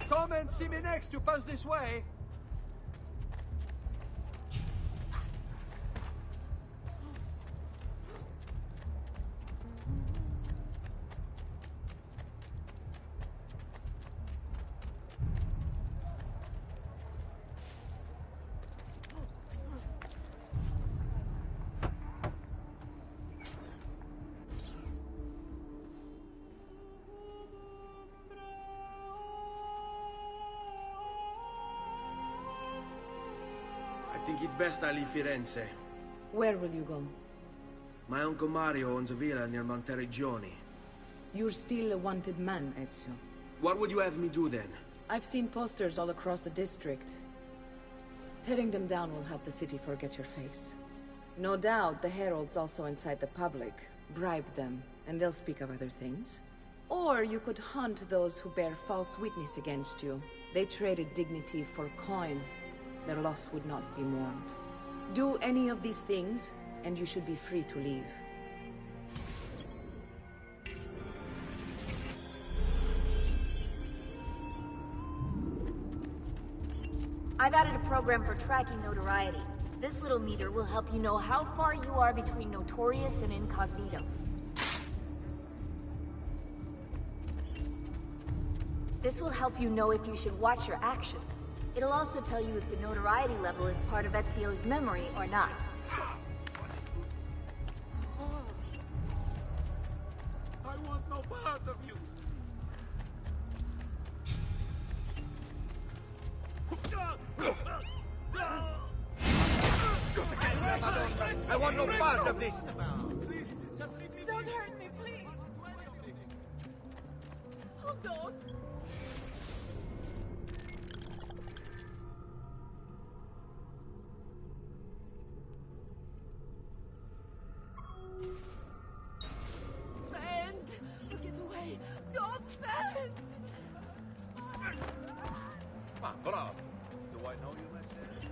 Come and see me next. You pass this way. I think it's best I leave Firenze. Where will you go? My Uncle Mario owns a villa near Monteregione. You're still a wanted man, Ezio. What would you have me do then? I've seen posters all across the district. Tearing them down will help the city forget your face. No doubt the heralds also incite the public. Bribe them, and they'll speak of other things. Or you could hunt those who bear false witness against you. They traded dignity for coin. Their loss would not be mourned. Do any of these things, and you should be free to leave. I've added a program for tracking notoriety. This little meter will help you know how far you are between notorious and incognito. This will help you know if you should watch your actions. It'll also tell you if the notoriety level is part of Ezio's memory or not. I want no part of you. I want no part of this. Please, just leave me. Don't hurt me, please. Hold on. Bend! Get away! Don't bend! Ma bravo. Do I know you like that?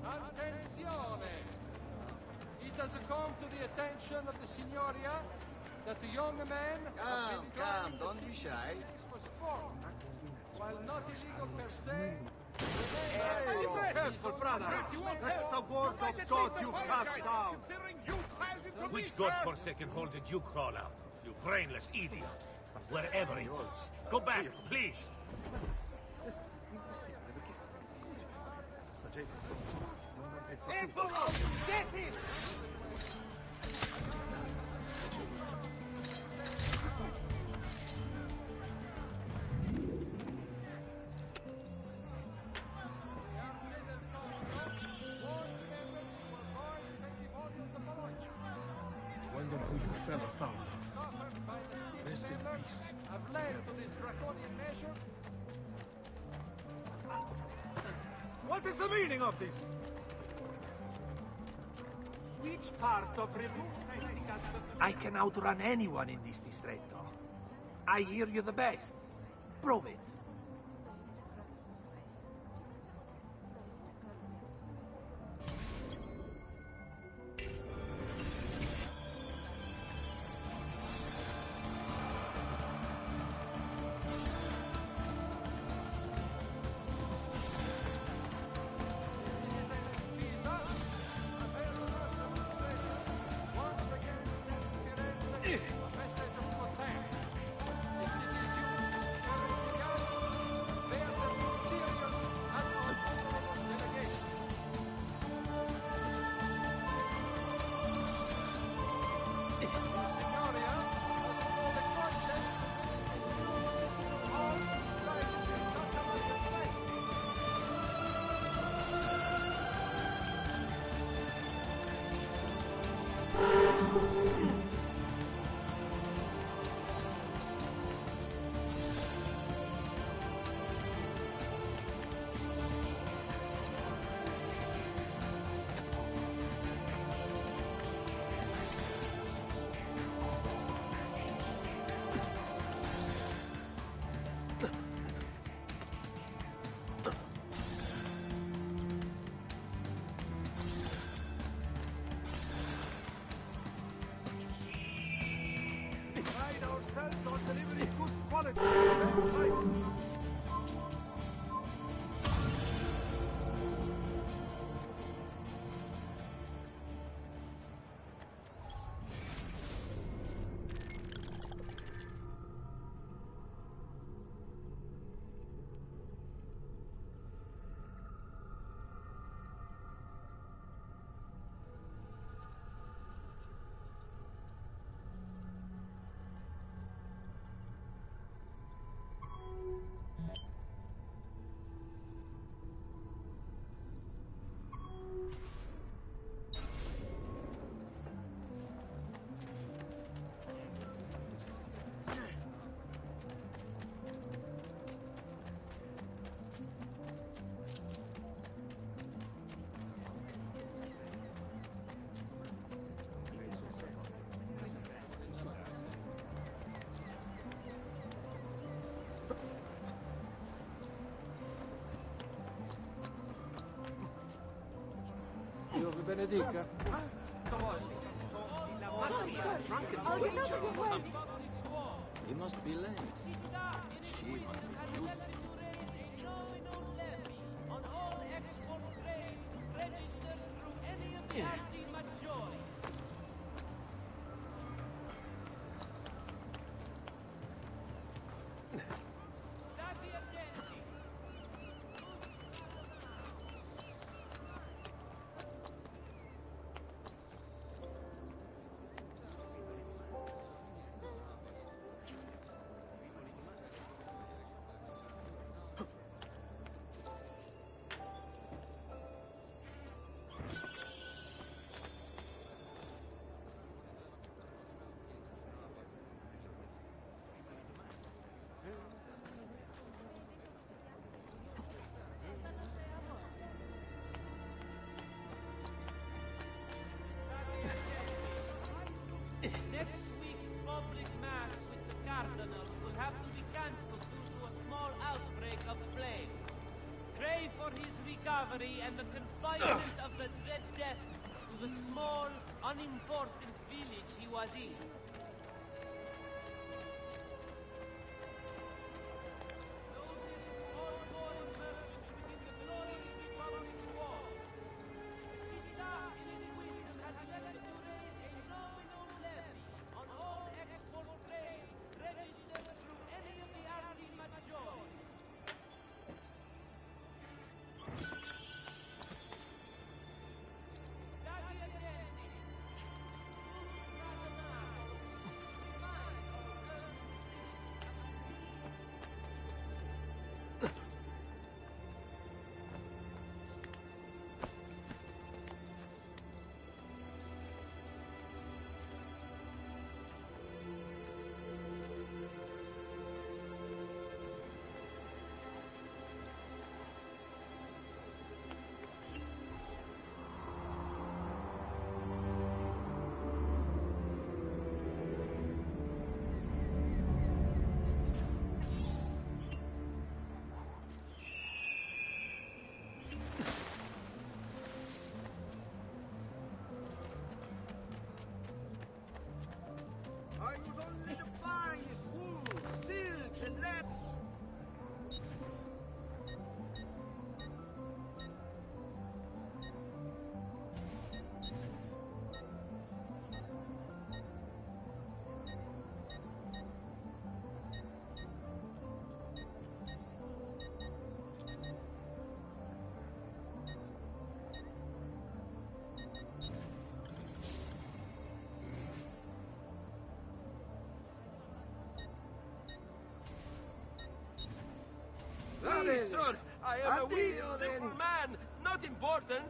Attenzione! It has come to the attention of the Signoria that the young man Come, don't be shy. was formed. While not illegal per se, Careful, brother. That's the word of God you cast down. Which godforsaken hole did you crawl out of, you brainless idiot? Wherever it is. Go back, please. Eccolo! Get him! Wonder who you fell foul of. Rest in peace. have led to this draconian measure. What is the meaning of this? Which part of I can outrun anyone in this distretto. I hear you the best. Prove it. benedica. Must be a drunken wager or something. He must be late. She must be beautiful. On all export trade registered through any of the Arti Maggiori. Stati attenti. Next week's public mass with the Cardinal will have to be cancelled due to a small outbreak of plague. Pray for his recovery and the confinement of the Dread Death to the small, unimportant village he was in. I use only the finest wool, silks, and leather. Please, sir, I am a weak, Addio, simple then. man, not important.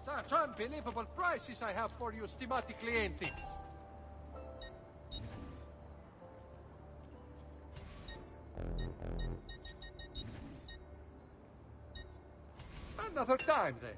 Such unbelievable prices I have for you, stimati clienti. Another time, then.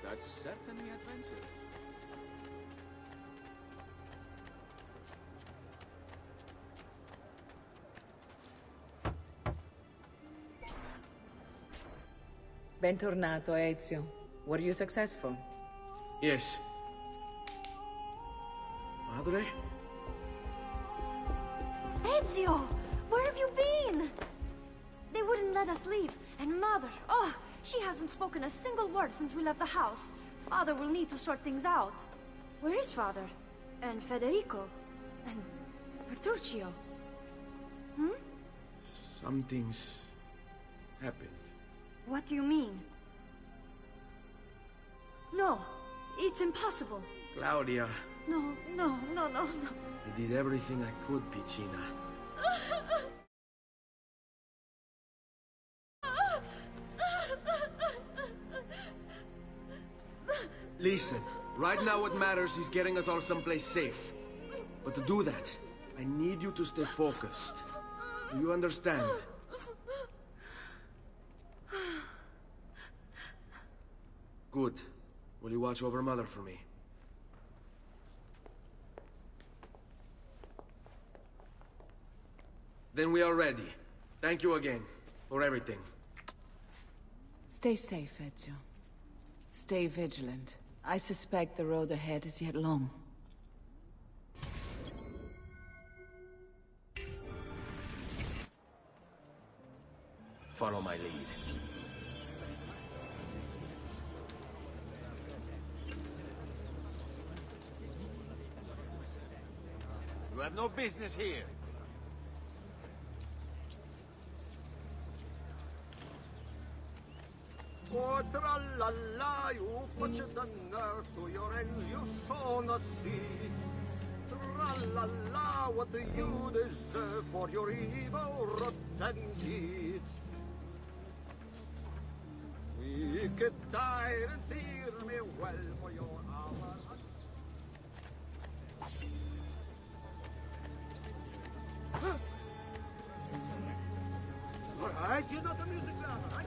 That's certainly adventurous. Bentornato, Ezio. Were you successful? Yes. Madre? Ezio! Where have you been? They wouldn't let us leave. And Mother, oh, she hasn't spoken a single word since we left the house. Father will need to sort things out. Where is Father? And Federico? And Petruccio? Hmm? Something's happened. What do you mean? No, it's impossible. Claudia, No. I did everything I could, Piccina. Listen, right now what matters is getting us all someplace safe. But to do that, I need you to stay focused. Do you understand? Good. Will you watch over Mother for me? Then we are ready. Thank you again for everything. Stay safe, Ezio. Stay vigilant. I suspect the road ahead is yet long. Follow my lead. You have no business here. Oh, tra-la-la, you fetch the nerve to your ends, you sow not seeds. Tra-la-la, what do you deserve for your evil, rotten deeds? Wicked tyrants, hear me well, for your hour. All right, you know the music now, all right?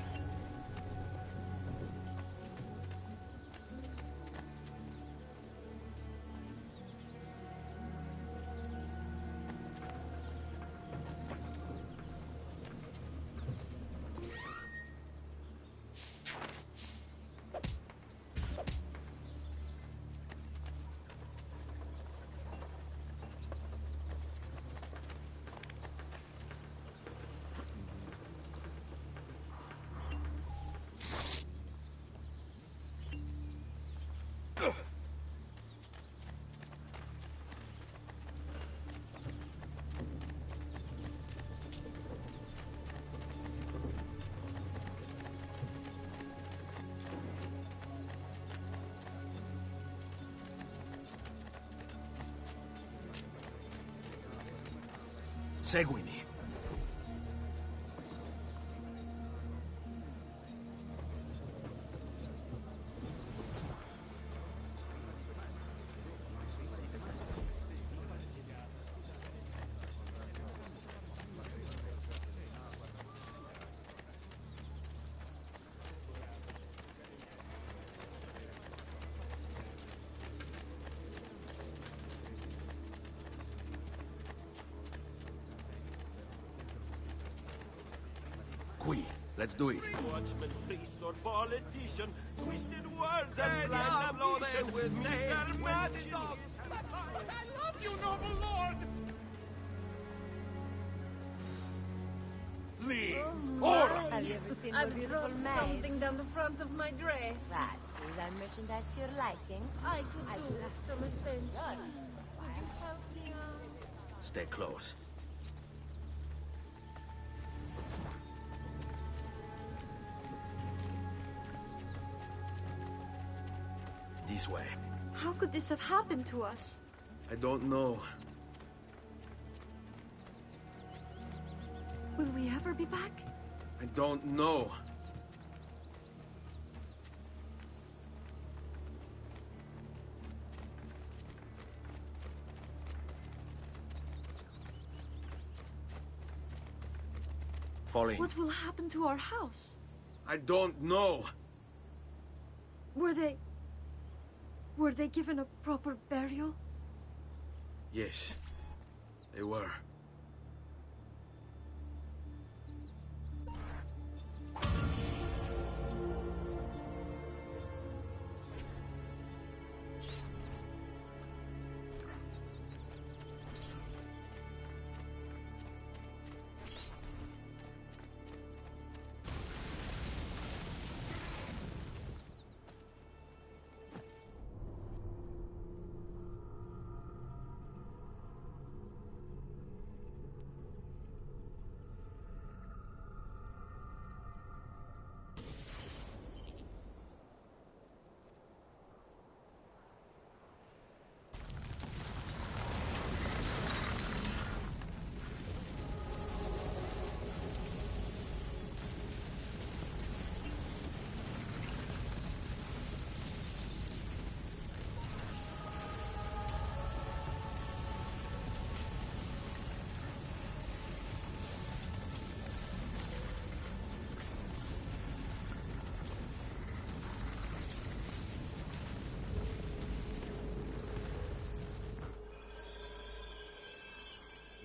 Seguimi. Qui. Let's do it. Watchman, priest, or politician, twisted words and blind ambition will say magic. But I love you, noble lord! Leave! Ora! Have you ever seen a I've beautiful dropped maid? something down the front of my dress. That is that merchandise to your liking? I could do with some attention. Would you help me out? Stay close. This way. How could this have happened to us? I don't know. Will we ever be back? I don't know. Falling. What will happen to our house? I don't know. Were they given a proper burial? Yes, they were.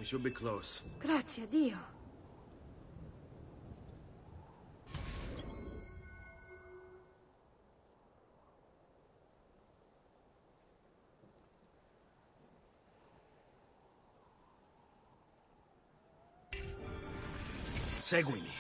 We should be close. Grazie, Dio. Seguimi.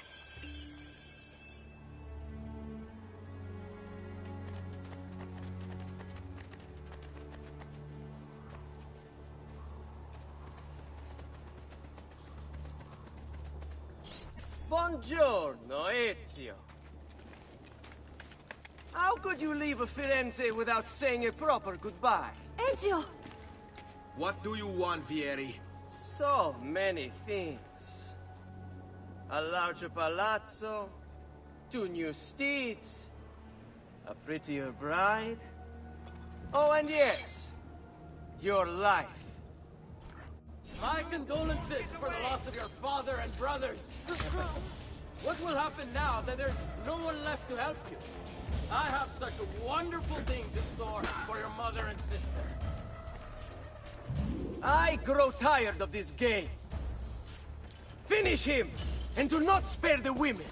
Buongiorno, Ezio. How could you leave Firenze without saying a proper goodbye? Ezio! What do you want, Vieri? So many things. A larger palazzo, 2 new steeds, a prettier bride. Oh, and yes, your life. My condolences for the loss of your father and brothers. What will happen now that there's no one left to help you? I have such wonderful things in store for your mother and sister. I grow tired of this game. Finish him, and do not spare the women.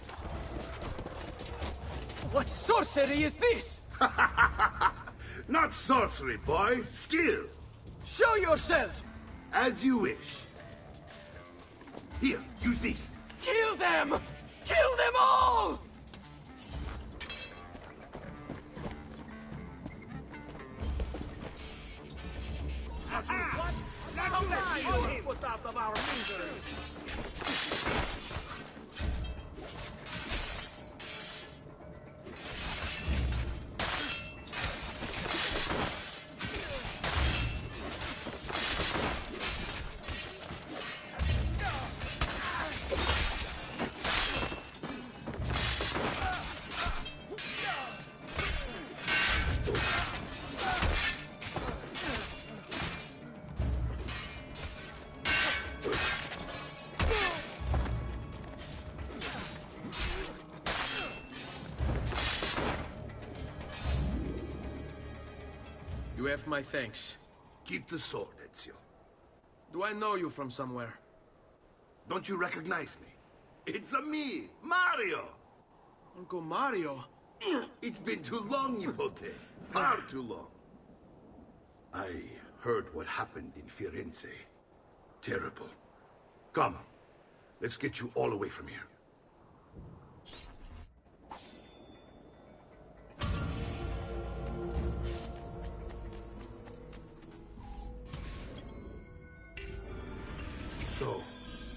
What sorcery is this? Not sorcery, boy. Skill. Show yourself! As you wish. Here, use this. Kill them! Kill them all! What? Come back, you put out of our misery! You have my thanks. Keep the sword, Ezio. Do I know you from somewhere? Don't you recognize me? It's me, Mario! Uncle Mario? It's been too long, Nipote. Far too long. I heard what happened in Firenze. Terrible. Come, let's get you all away from here. So,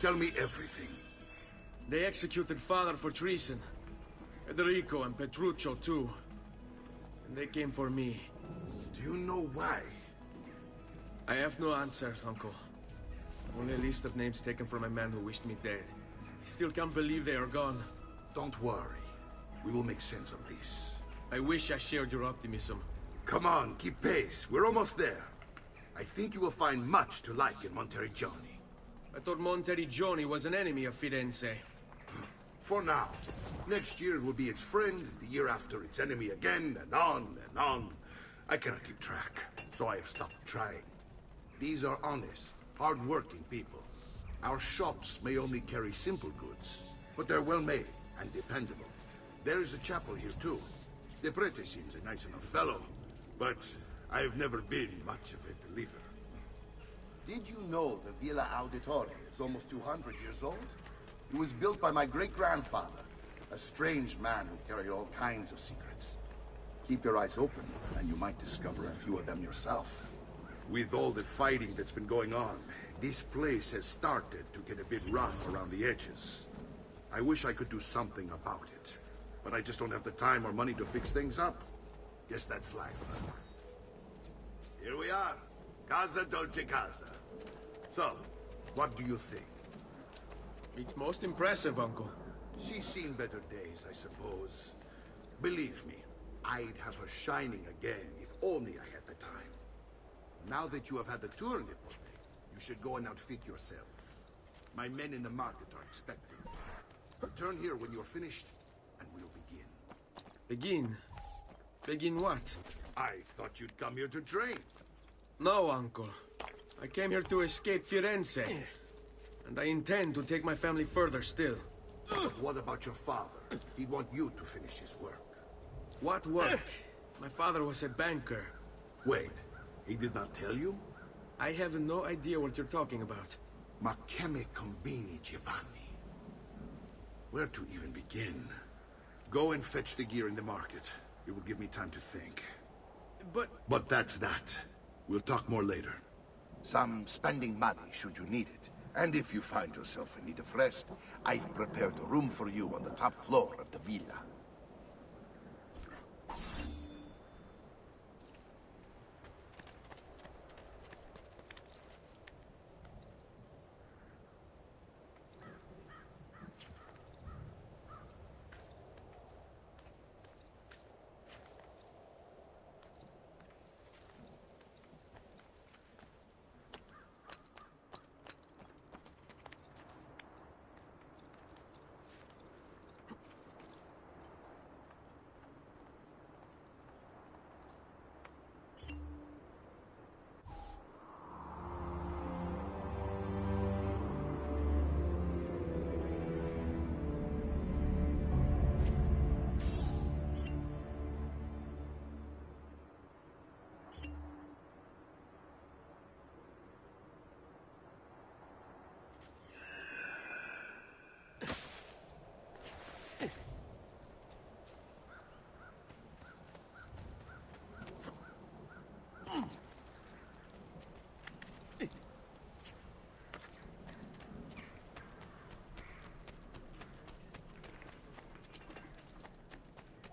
tell me everything. They executed father for treason. Federico and Petruccio, too. And they came for me. Do you know why? I have no answers, Uncle. Only a list of names taken from a man who wished me dead. I still can't believe they are gone. Don't worry. We will make sense of this. I wish I shared your optimism. Come on, keep pace. We're almost there. I think you will find much to like in Monteriggioni. I thought Monteriggioni was an enemy of Firenze. For now. Next year it will be its friend, the year after its enemy again, and on and on. I cannot keep track, so I have stopped trying. These are honest, hard-working people. Our shops may only carry simple goods, but they're well-made and dependable. There is a chapel here, too. The prete seems a nice enough fellow, but I've never been much of a believer. Did you know the Villa Auditore is almost 200 years old? It was built by my great-grandfather, a strange man who carried all kinds of secrets. Keep your eyes open, and you might discover a few of them yourself. With all the fighting that's been going on, this place has started to get a bit rough around the edges. I wish I could do something about it, but I just don't have the time or money to fix things up. Guess that's life. Here we are. Casa Dolce Casa. So, what do you think? It's most impressive, Uncle. She's seen better days, I suppose. Believe me, I'd have her shining again if only I had the time. Now that you have had the tour, Nipote, you should go and outfit yourself. My men in the market are expecting you. Return here when you're finished, and we'll begin. Begin? Begin what? I thought you'd come here to train. No, Uncle. I came here to escape Firenze. And I intend to take my family further still. But what about your father? He'd want you to finish his work. What work? My father was a banker. Wait, he did not tell you? I have no idea what you're talking about. Ma che me combini, Giovanni? Where to even begin? Go and fetch the gear in the market. It will give me time to think. But that's that. We'll talk more later. Some spending money should you need it. And if you find yourself in need of rest, I've prepared a room for you on the top floor of the villa.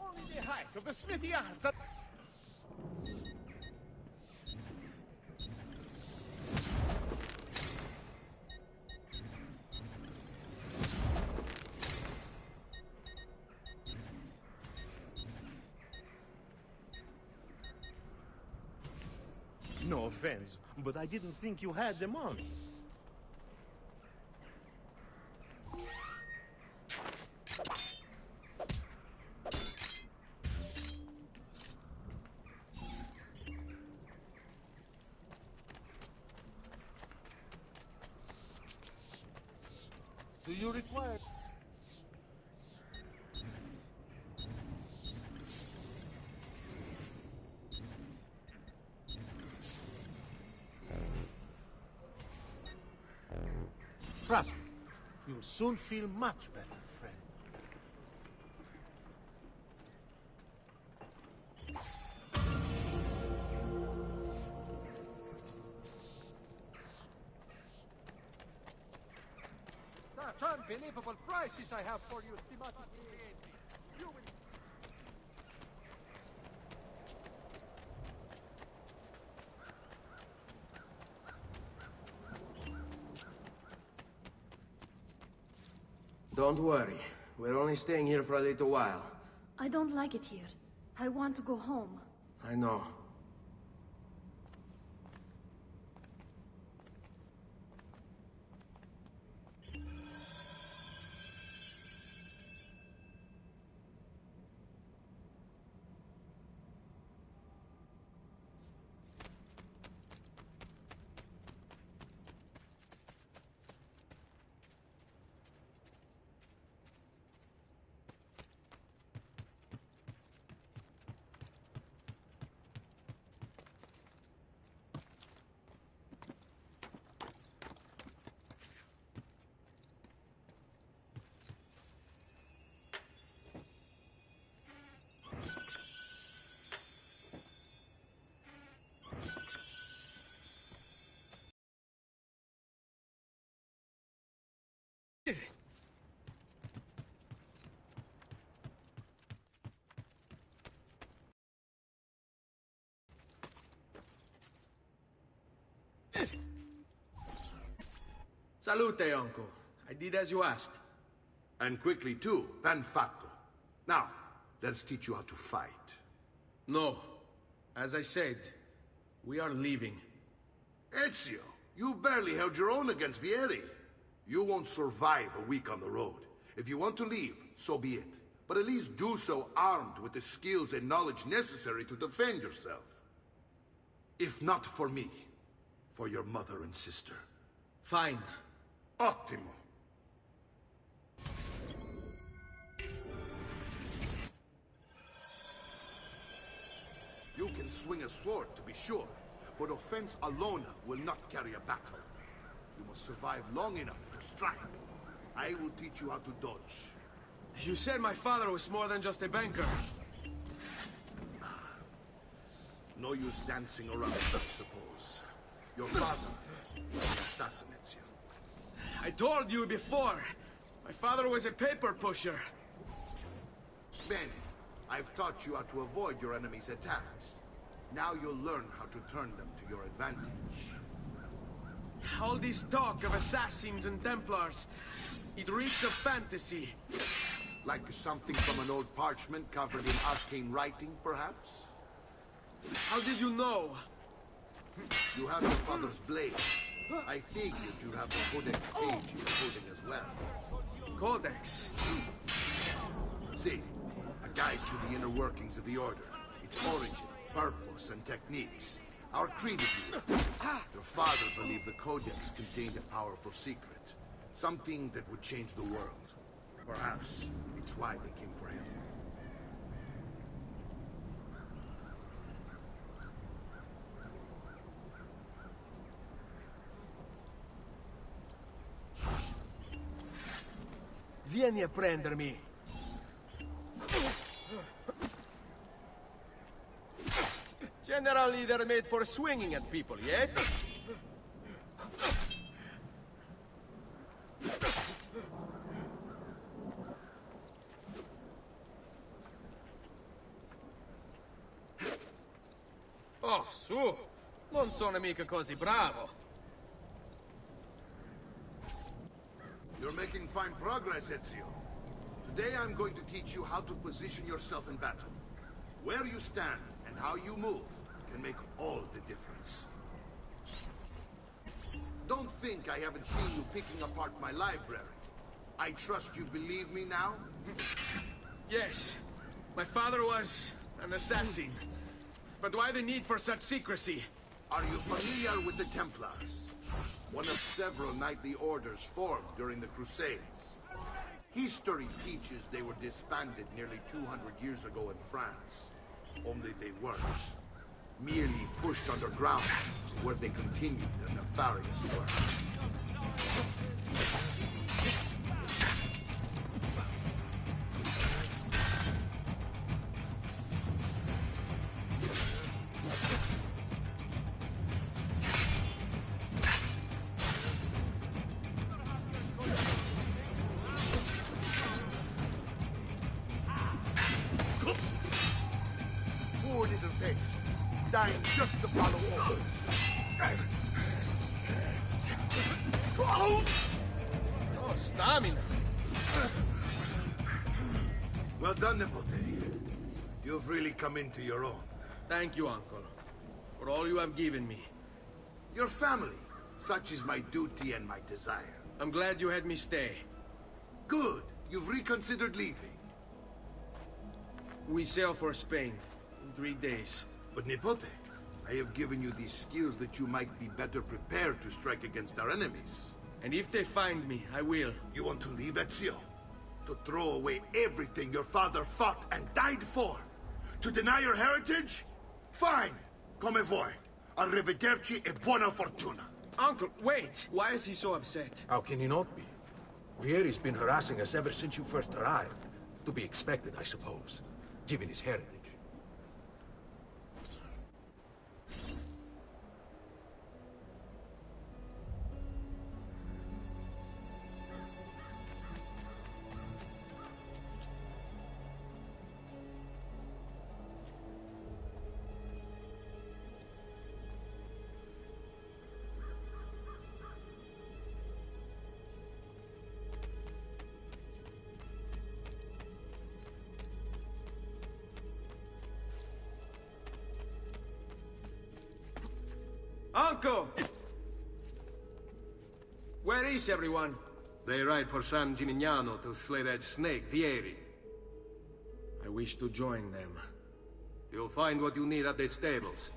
Only the height of the smithy arts. No offense, but I didn't think you had the money. Do you require... Trust me, you'll soon feel much better, friend. Such unbelievable prices I have for you, stimati clienti. You will... Don't worry. We're only staying here for a little while. I don't like it here. I want to go home. I know. Salute, uncle. I did as you asked. And quickly too, ben fatto. Now, let's teach you how to fight. No. As I said, we are leaving. Ezio, you barely held your own against Vieri. You won't survive a week on the road. If you want to leave, so be it. But at least do so armed with the skills and knowledge necessary to defend yourself. If not for me, for your mother and sister. Fine. Ottimo. You can swing a sword, to be sure, but offense alone will not carry a battle. You must survive long enough to strike. I will teach you how to dodge. You said my father was more than just a banker. No use dancing around, I suppose. Your father assassinates you. I told you before. My father was a paper pusher. Bene, I've taught you how to avoid your enemy's attacks. Now you'll learn how to turn them to your advantage. All this talk of assassins and Templars, it reeks of fantasy. Like something from an old parchment covered in arcane writing, perhaps? How did you know? You have your father's blade. I figured you'd have the codex page in coding as well. Codex? See, a guide to the inner workings of the Order. Its origin, purpose, and techniques. Our creed is here. Your father believed the codex contained a powerful secret. Something that would change the world. Perhaps it's why they came for him. Vieni a prendermi. Generally, they're made for swinging at people, yet? Oh, su! Non sono mica così bravo. You're making fine progress, Ezio. Today I'm going to teach you how to position yourself in battle. Where you stand and how you move can make all the difference. Don't think I haven't seen you picking apart my library. I trust you believe me now? Yes. My father was an assassin. But why the need for such secrecy? Are you familiar with the Templars? One of several knightly orders formed during the Crusades. History teaches they were disbanded nearly 200 years ago in France. Only they weren't. Merely pushed underground, where they continued their nefarious work. Poor little face, dying just to follow orders. Oh, stamina. Well done, Nipote. You've really come into your own. Thank you, Uncle, for all you have given me. Your family. Such is my duty and my desire. I'm glad you had me stay. Good. You've reconsidered leaving. We sail for Spain in 3 days. But Nipote, I have given you these skills that you might be better prepared to strike against our enemies. And if they find me, I will. You want to leave, Ezio? To throw away everything your father fought and died for? To deny your heritage? Fine. Come vuoi. Arrivederci e buona fortuna. Uncle, wait! Why is he so upset? How can he not be? Vieri's been harassing us ever since you first arrived. To be expected, I suppose, given his heritage. Uncle! Where is everyone? They ride for San Gimignano to slay that snake, Vieri. I wish to join them. You'll find what you need at the stables.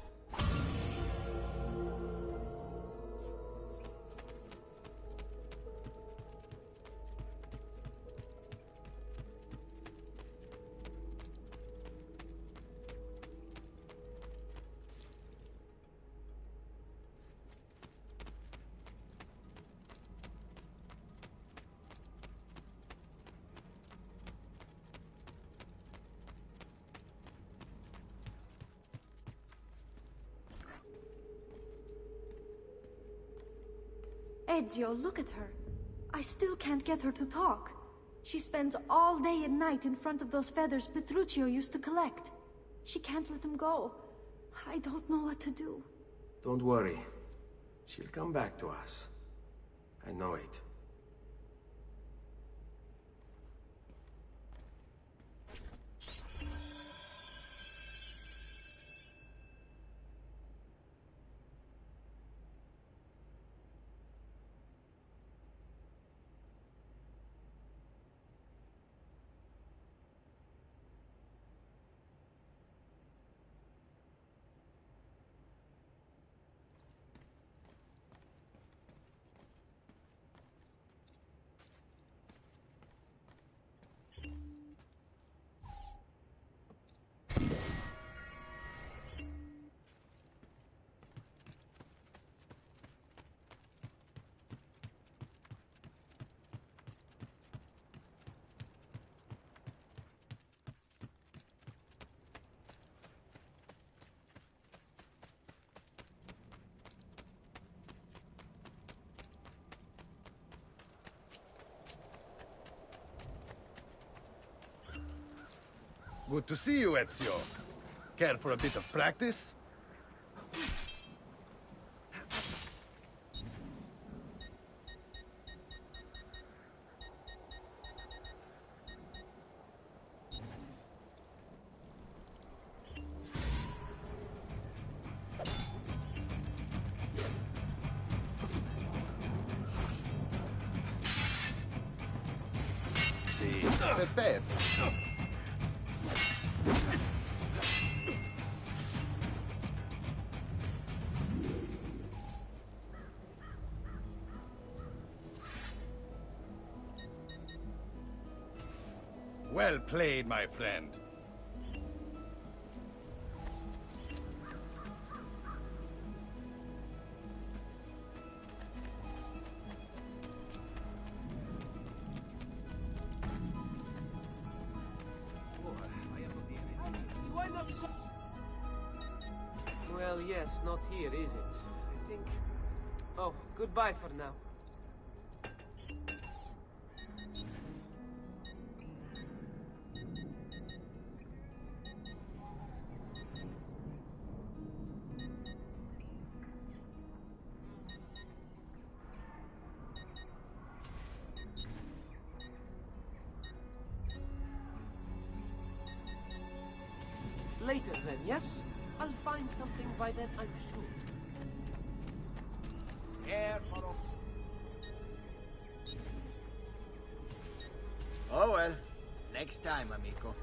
Ezio, look at her. I still can't get her to talk. She spends all day and night in front of those feathers Petruchio used to collect. She can't let them go. I don't know what to do. Don't worry. She'll come back to us. I know it. Good to see you, Ezio. Care for a bit of practice? Sì, perfetto. Well played, my friend. Why not so... Well, yes, not here, is it? I think... Oh, goodbye for now. Later then, yes? I'll find something by then, I'm sure. Careful. Oh well, next time, amico.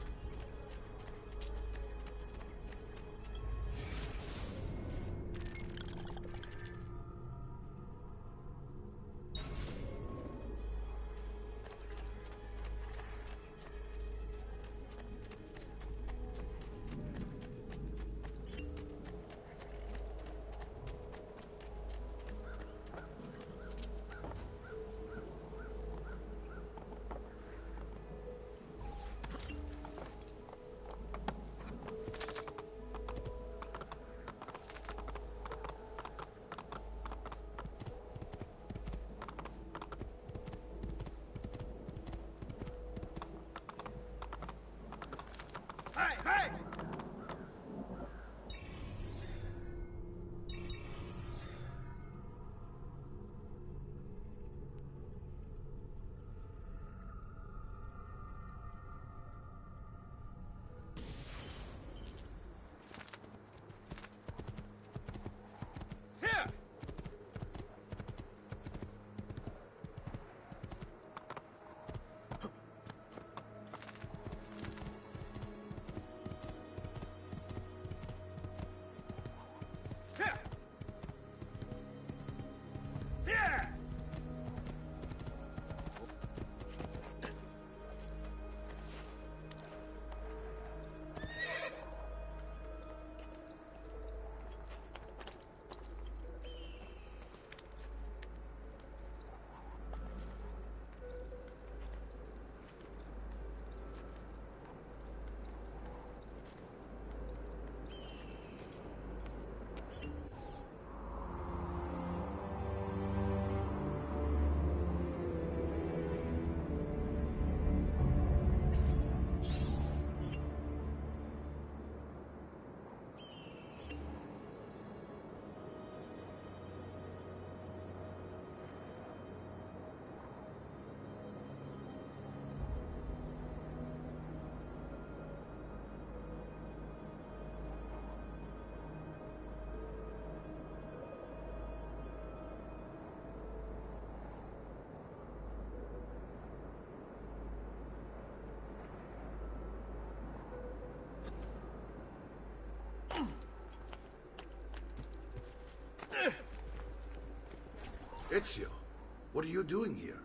Ezio, what are you doing here?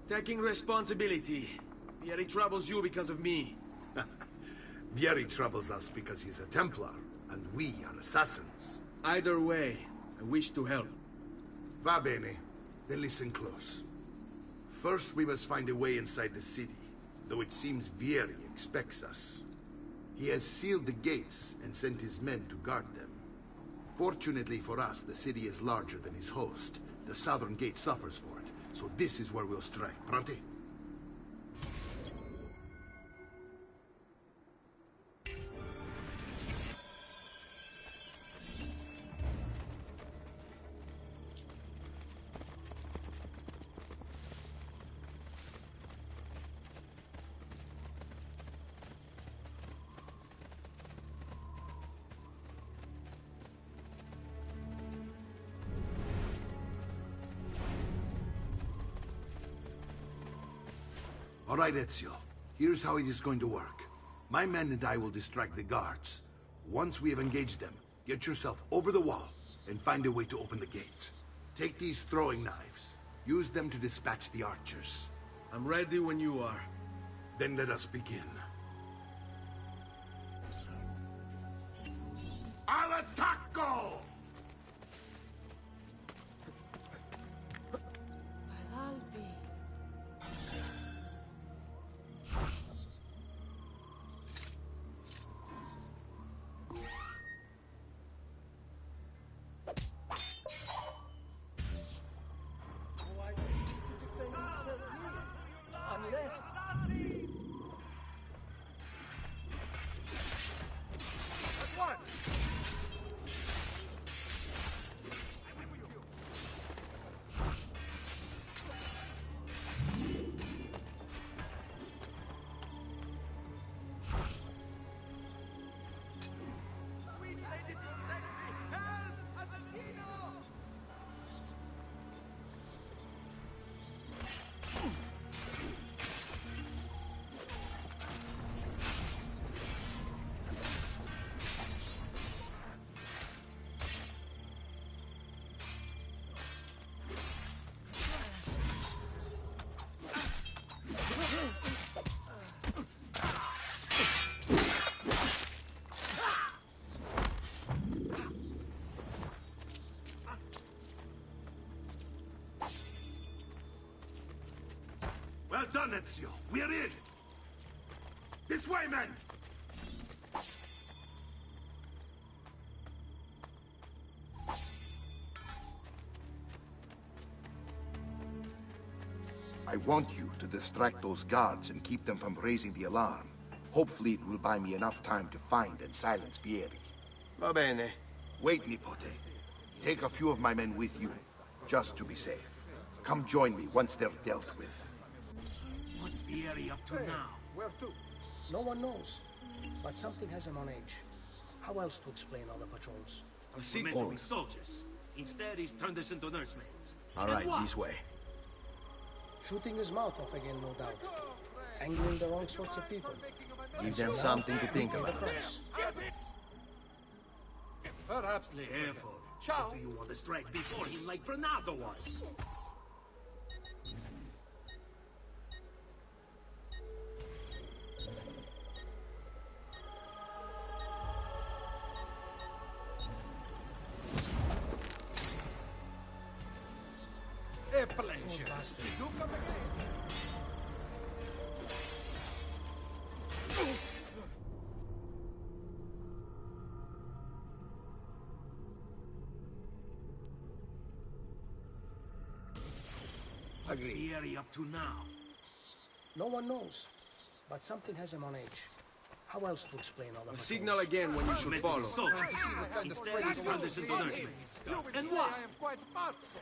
Taking responsibility. Vieri troubles you because of me. Vieri troubles us because he's a Templar, and we are assassins. Either way, I wish to help. Va bene. Then listen close. First, we must find a way inside the city, though it seems Vieri expects us. He has sealed the gates and sent his men to guard them. Fortunately for us, the city is larger than his host. The southern gate suffers for it, so this is where we'll strike. Pronti? All right, Ezio. Here's how it is going to work. My men and I will distract the guards. Once we have engaged them, get yourself over the wall and find a way to open the gate. Take these throwing knives. Use them to dispatch the archers. I'm ready when you are. Then let us begin. Al attacco! I'll be. Well done, Ezio. We're in. This way, men! I want you to distract those guards and keep them from raising the alarm. Hopefully it will buy me enough time to find and silence Vieri. Va bene. Wait, Nipote. Take a few of my men with you, just to be safe. Come join me once they're dealt with. What's Vieri up to now? Where to? No one knows. But something has him on edge. How else to explain all the patrols? We're meant to be soldiers. Instead, he's turned us into nursemaids. All right, this way. Shooting his mouth off again, no doubt. Angling the wrong sorts of people. Give them something to think about. Perhaps Careful. Ciao. Do you want to strike before him like Bernardo was? A pleasure. You come again. What's Vieri up to now? No one knows. But something has him on edge. How else to explain all the patrols? Signal again when you should Meant to follow. be soldiers. Instead, he's turned us into nursemaids. And Why? what? I am quite pazzo.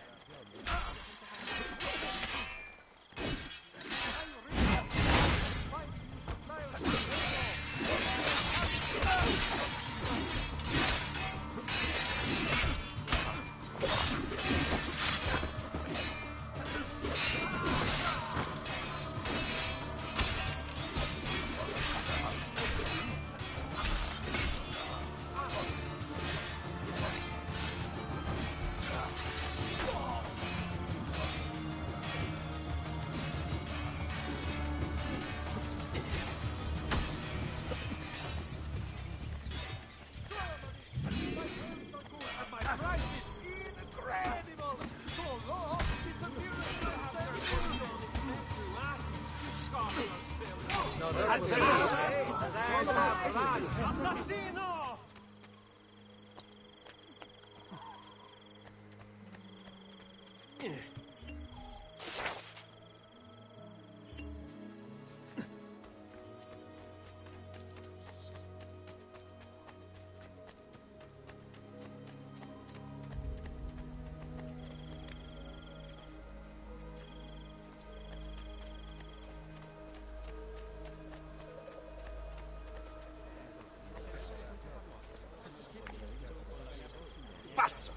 Pazzo!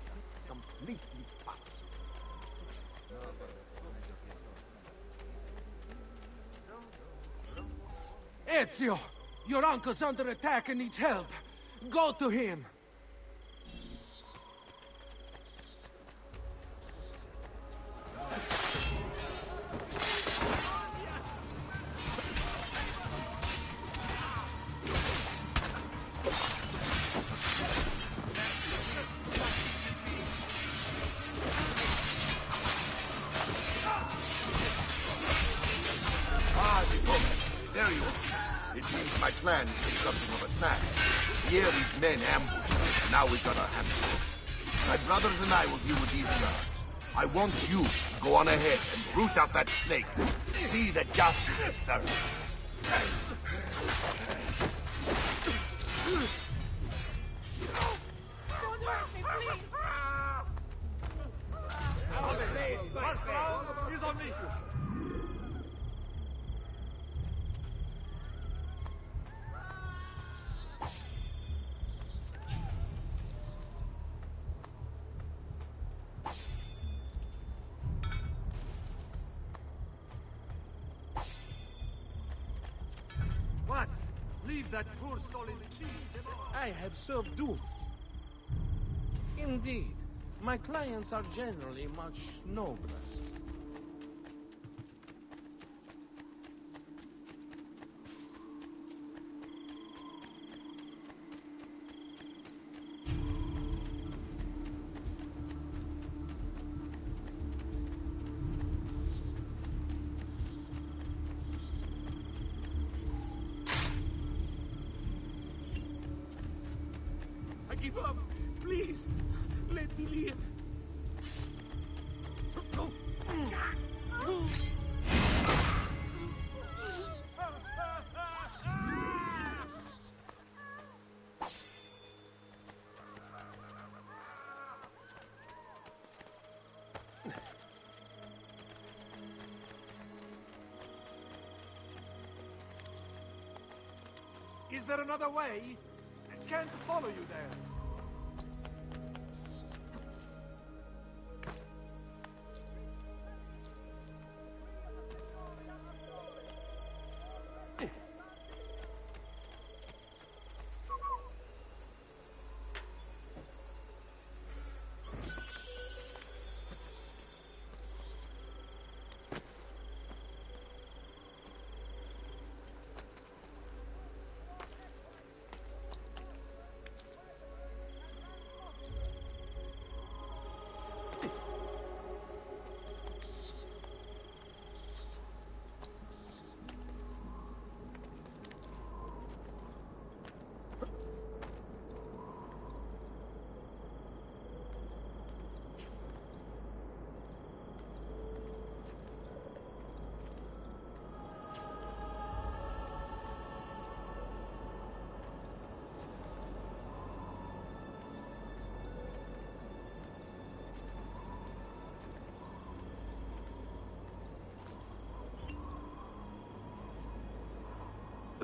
Completely pazzo. Ezio! Your uncle's under attack and needs help. Go to him. There you are. It seems my plan is something of a snap. Here these men ambushed us. Now we got our hands full. My brothers and I will deal with these guards. I want you to go on ahead and root out that snake. See that justice is served. He's on me. What? Leave that poor soul in peace. I have served doom. Indeed, my clients are generally much nobler. I give up. Please, let me live. Is there another way? I can't follow you there.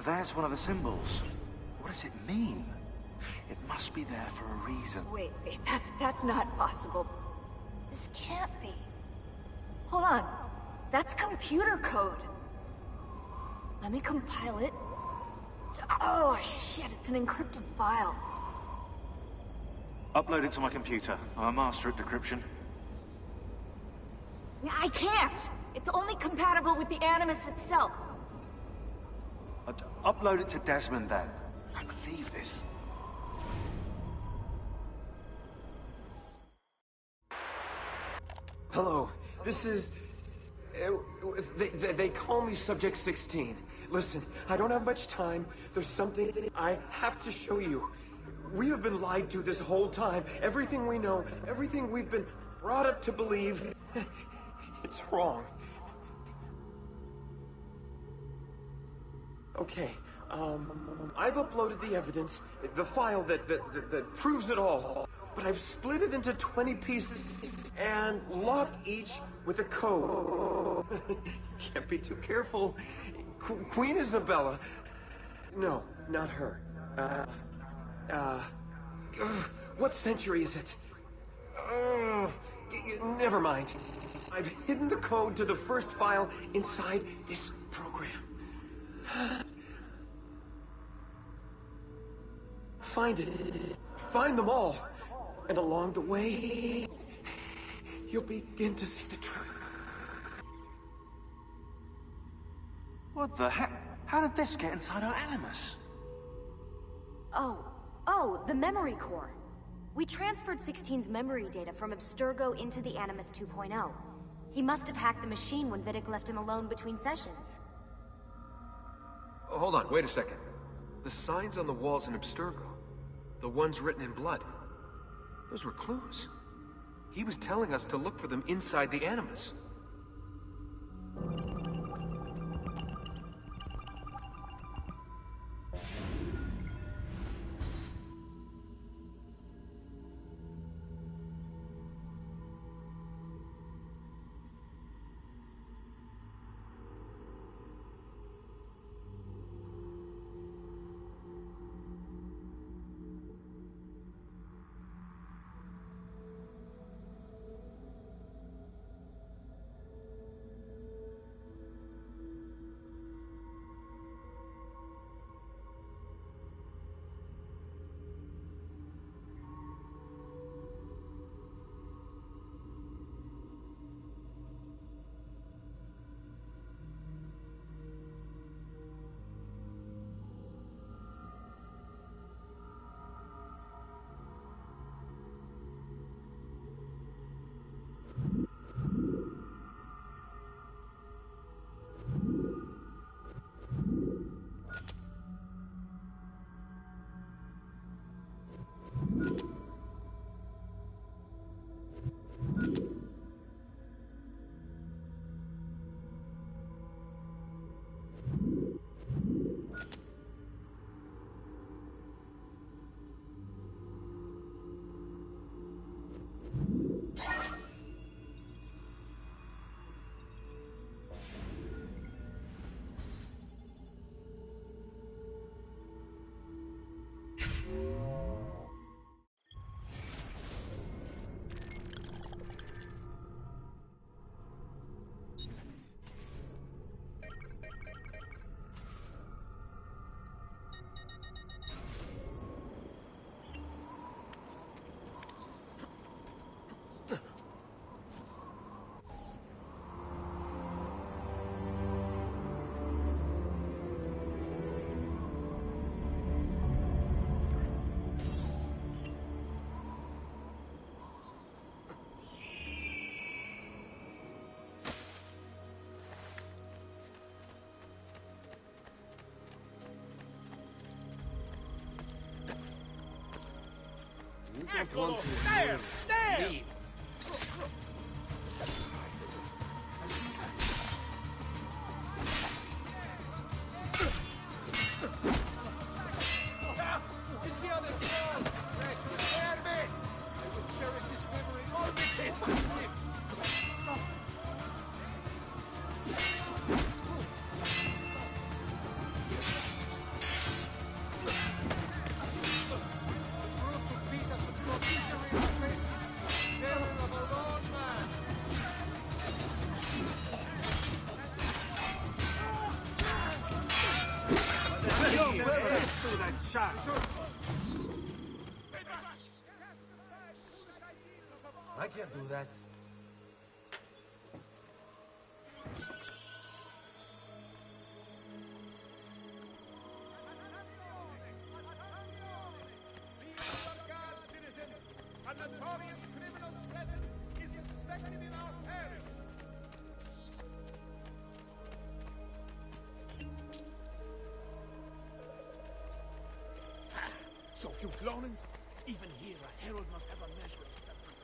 There's one of the symbols. What does it mean? It must be there for a reason. Wait, that's not possible. This can't be. Hold on. That's computer code. Let me compile it. Oh, shit, it's an encrypted file. Upload it to my computer. I'm a master at decryption. I can't! It's only compatible with the Animus itself. Upload it to Desmond, then. I can't believe this. Hello, this is... They call me Subject 16. Listen, I don't have much time. There's something I have to show you. We have been lied to this whole time. Everything we know, everything we've been brought up to believe, it's wrong. Okay, I've uploaded the evidence, the file that proves it all. But I've split it into 20 pieces and locked each with a code. Can't be too careful. Queen Isabella. No, not her. What century is it? Never mind. I've hidden the code to the first file inside this program. Find it. Find them all. And along the way, you'll begin to see the truth. What the heck? How did this get inside our Animus? Oh, the memory core. We transferred 16's memory data from Abstergo into the Animus 2.0. He must have hacked the machine when Vidic left him alone between sessions. Oh, hold on, wait a second. The signs on the walls in Abstergo, the ones written in blood, those were clues. He was telling us to look for them inside the Animus. Eccolo! There! There! Leave. It's the other girl! Fermi! I will cherish his memory all the days I live! I can't do that. A notorious criminal's presence is suspected in our parish. So few Florins? Even here, a herald must have a measure of self-respect.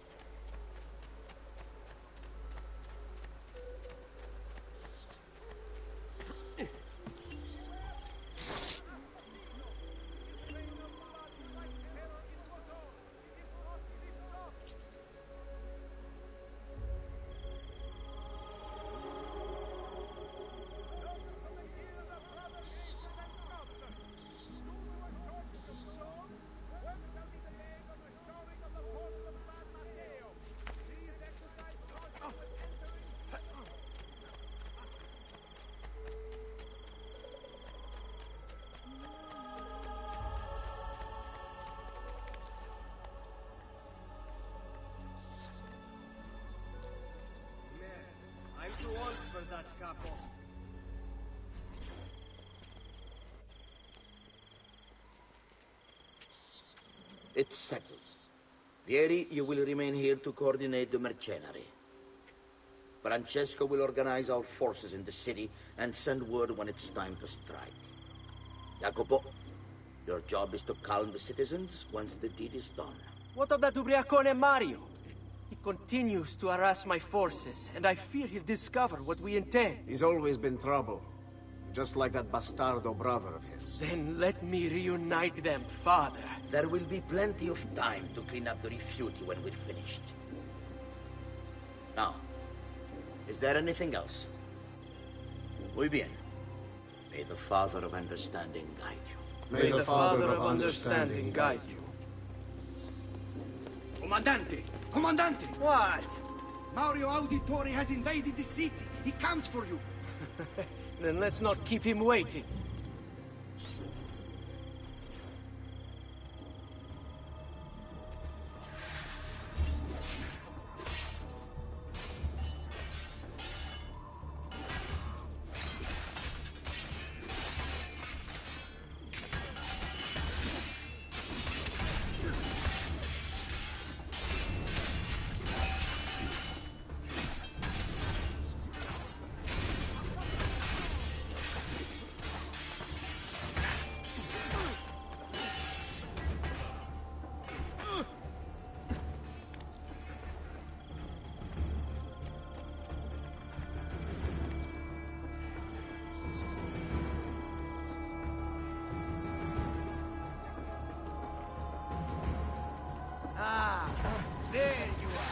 I'm too old for that, capo. It's settled. Vieri, you will remain here to coordinate the mercenary. Francesco will organize our forces in the city and send word when it's time to strike. Jacopo, your job is to calm the citizens once the deed is done. What of that Ubriacone Mario? He continues to harass my forces, and I fear he'll discover what we intend. He's always been trouble. Just like that bastardo brother of his. Then let me reunite them, father. There will be plenty of time to clean up the refuge when we're finished. Now, is there anything else? Muy bien. May the Father of Understanding guide you. May the Father of Understanding guide you. Comandante! Comandante! What? Mario Auditore has invaded the city. He comes for you. Then let's not keep him waiting. Ah, there you are.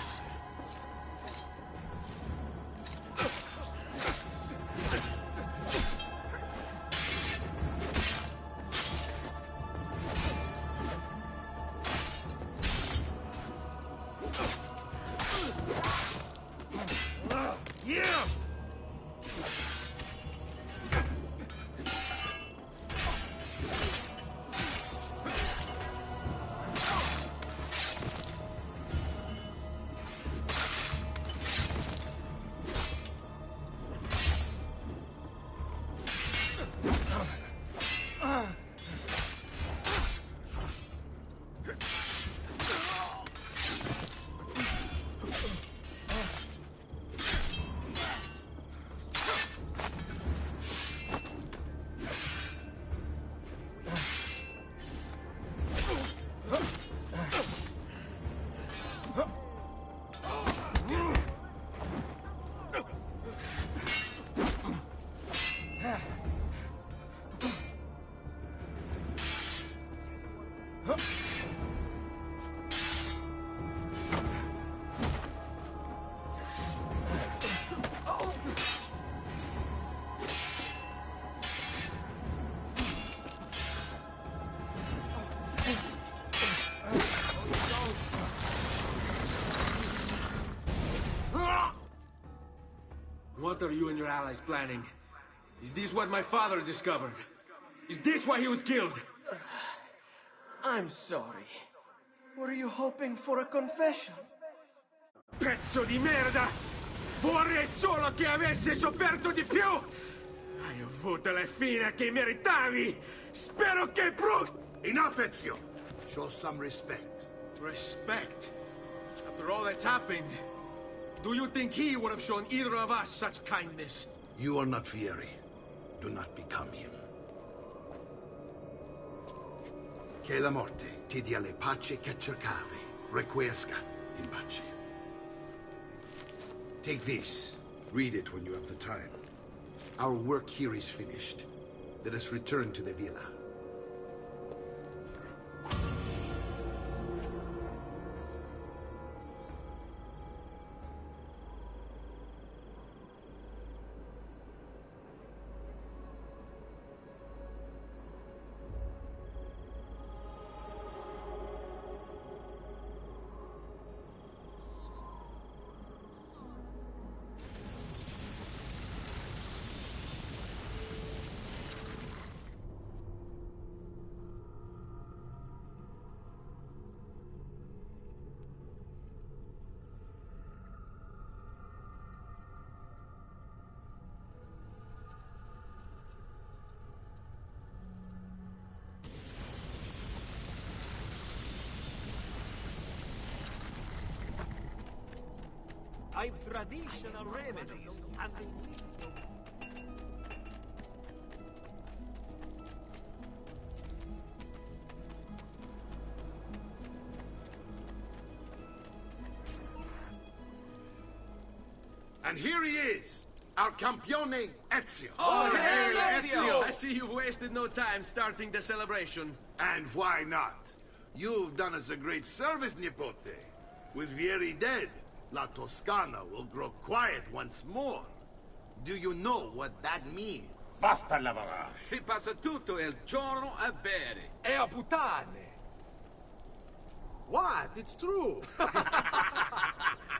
Yeah! What are you and your allies planning? Is this what my father discovered? Is this why he was killed? I'm sorry. Were you hoping for a confession? Pezzo di merda! Vorrei solo che avesse sofferto di più! Hai avuto la fine che meritavi! Spero che Enough, Ezio! Show some respect. Respect? After all that's happened, do you think he would have shown either of us such kindness? You are not Fieri. Do not become him. Che la morte. Ti dia le pace che cercavi. Requiesca in pace. Take this. Read it when you have the time. Our work here is finished. Let us return to the villa. I've traditional remedies, and And here he is, our campione Ezio. Oh, hey, Ezio! I see you've wasted no time starting the celebration. And why not? You've done us a great service, Nipote. With Vieri dead, La Toscana will grow quiet once more. Do you know what that means? Basta lavorare. Si passa tutto il giorno a bere. E a puttane. What? It's true.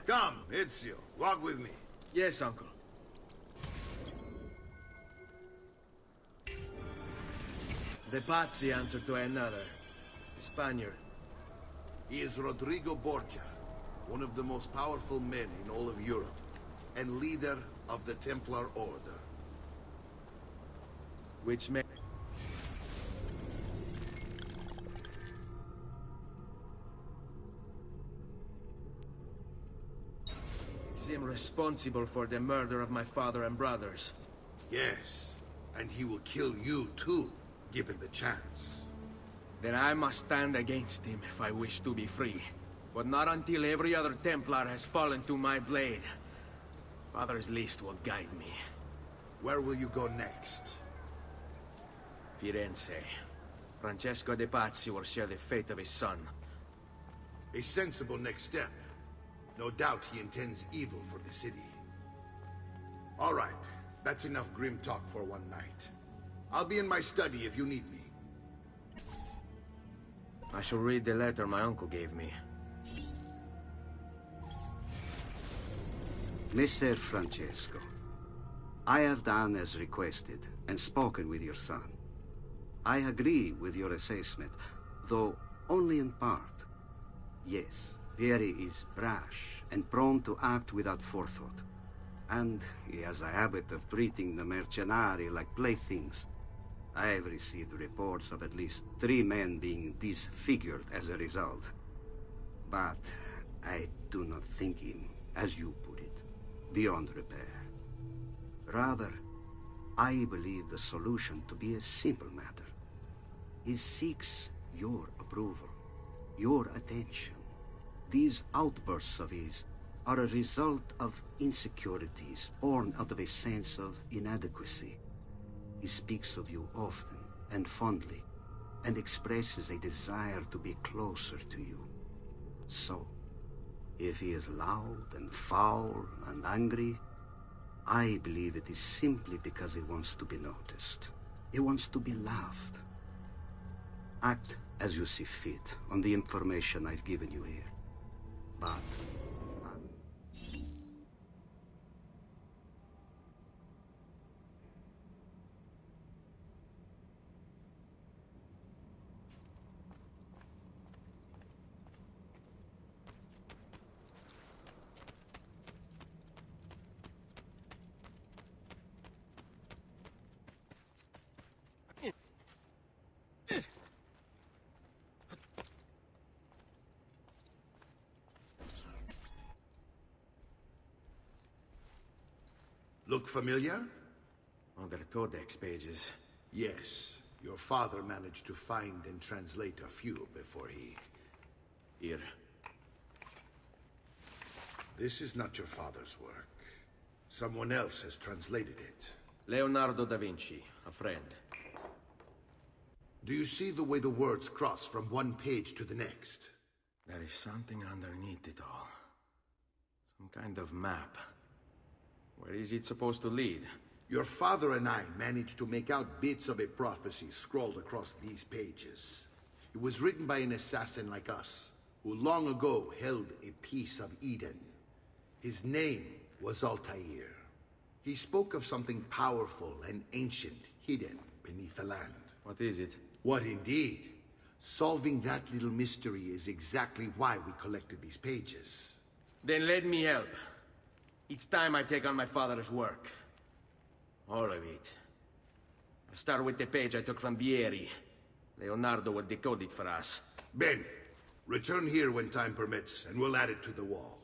Come, Ezio, walk with me. Yes, uncle. The Pazzi answer to another. Spaniard. He is Rodrigo Borgia, one of the most powerful men in all of Europe, and leader of the Templar Order. Which may... him responsible for the murder of my father and brothers. Yes, and he will kill you too, given the chance. Then I must stand against him if I wish to be free. But not until every other Templar has fallen to my blade. Father's list will guide me. Where will you go next? Firenze. Francesco de Pazzi will share the fate of his son. A sensible next step. No doubt he intends evil for the city. All right, that's enough grim talk for one night. I'll be in my study if you need me. I shall read the letter my uncle gave me. Messer Francesco, I have done as requested and spoken with your son. I agree with your assessment, though only in part. Yes, Vieri is brash and prone to act without forethought. And he has a habit of treating the mercenari like playthings. I have received reports of at least 3 men being disfigured as a result. But I do not think him, as you put it, beyond repair. Rather, I believe the solution to be a simple matter. He seeks your approval, your attention. These outbursts of his are a result of insecurities born out of a sense of inadequacy. He speaks of you often and fondly, and expresses a desire to be closer to you. So, if he is loud and foul and angry, I believe it is simply because he wants to be noticed. He wants to be loved. Act as you see fit on the information I've given you here. But... Look familiar? On their codex pages. Yes. Your father managed to find and translate a few before he... Here. This is not your father's work. Someone else has translated it. Leonardo da Vinci, a friend. Do you see the way the words cross from one page to the next? There is something underneath it all. Some kind of map. Where is it supposed to lead? Your father and I managed to make out bits of a prophecy scrawled across these pages. It was written by an assassin like us, who long ago held a piece of Eden. His name was Altair. He spoke of something powerful and ancient hidden beneath the land. What is it? What indeed? Solving that little mystery is exactly why we collected these pages. Then let me help. It's time I take on my father's work. All of it. I'll start with the page I took from Vieri. Leonardo will decode it for us. Bene. Return here when time permits, and we'll add it to the wall.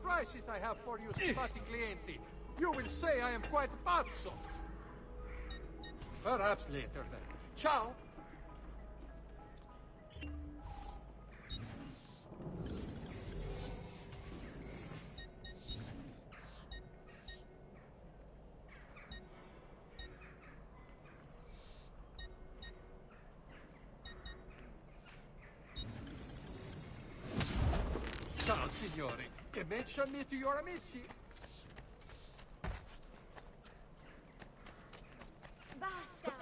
Prices I have for you, simpati clienti. You will say I am quite pazzo. Perhaps later then. Ciao. Ciao, signori. E mention me to your amici. Basta!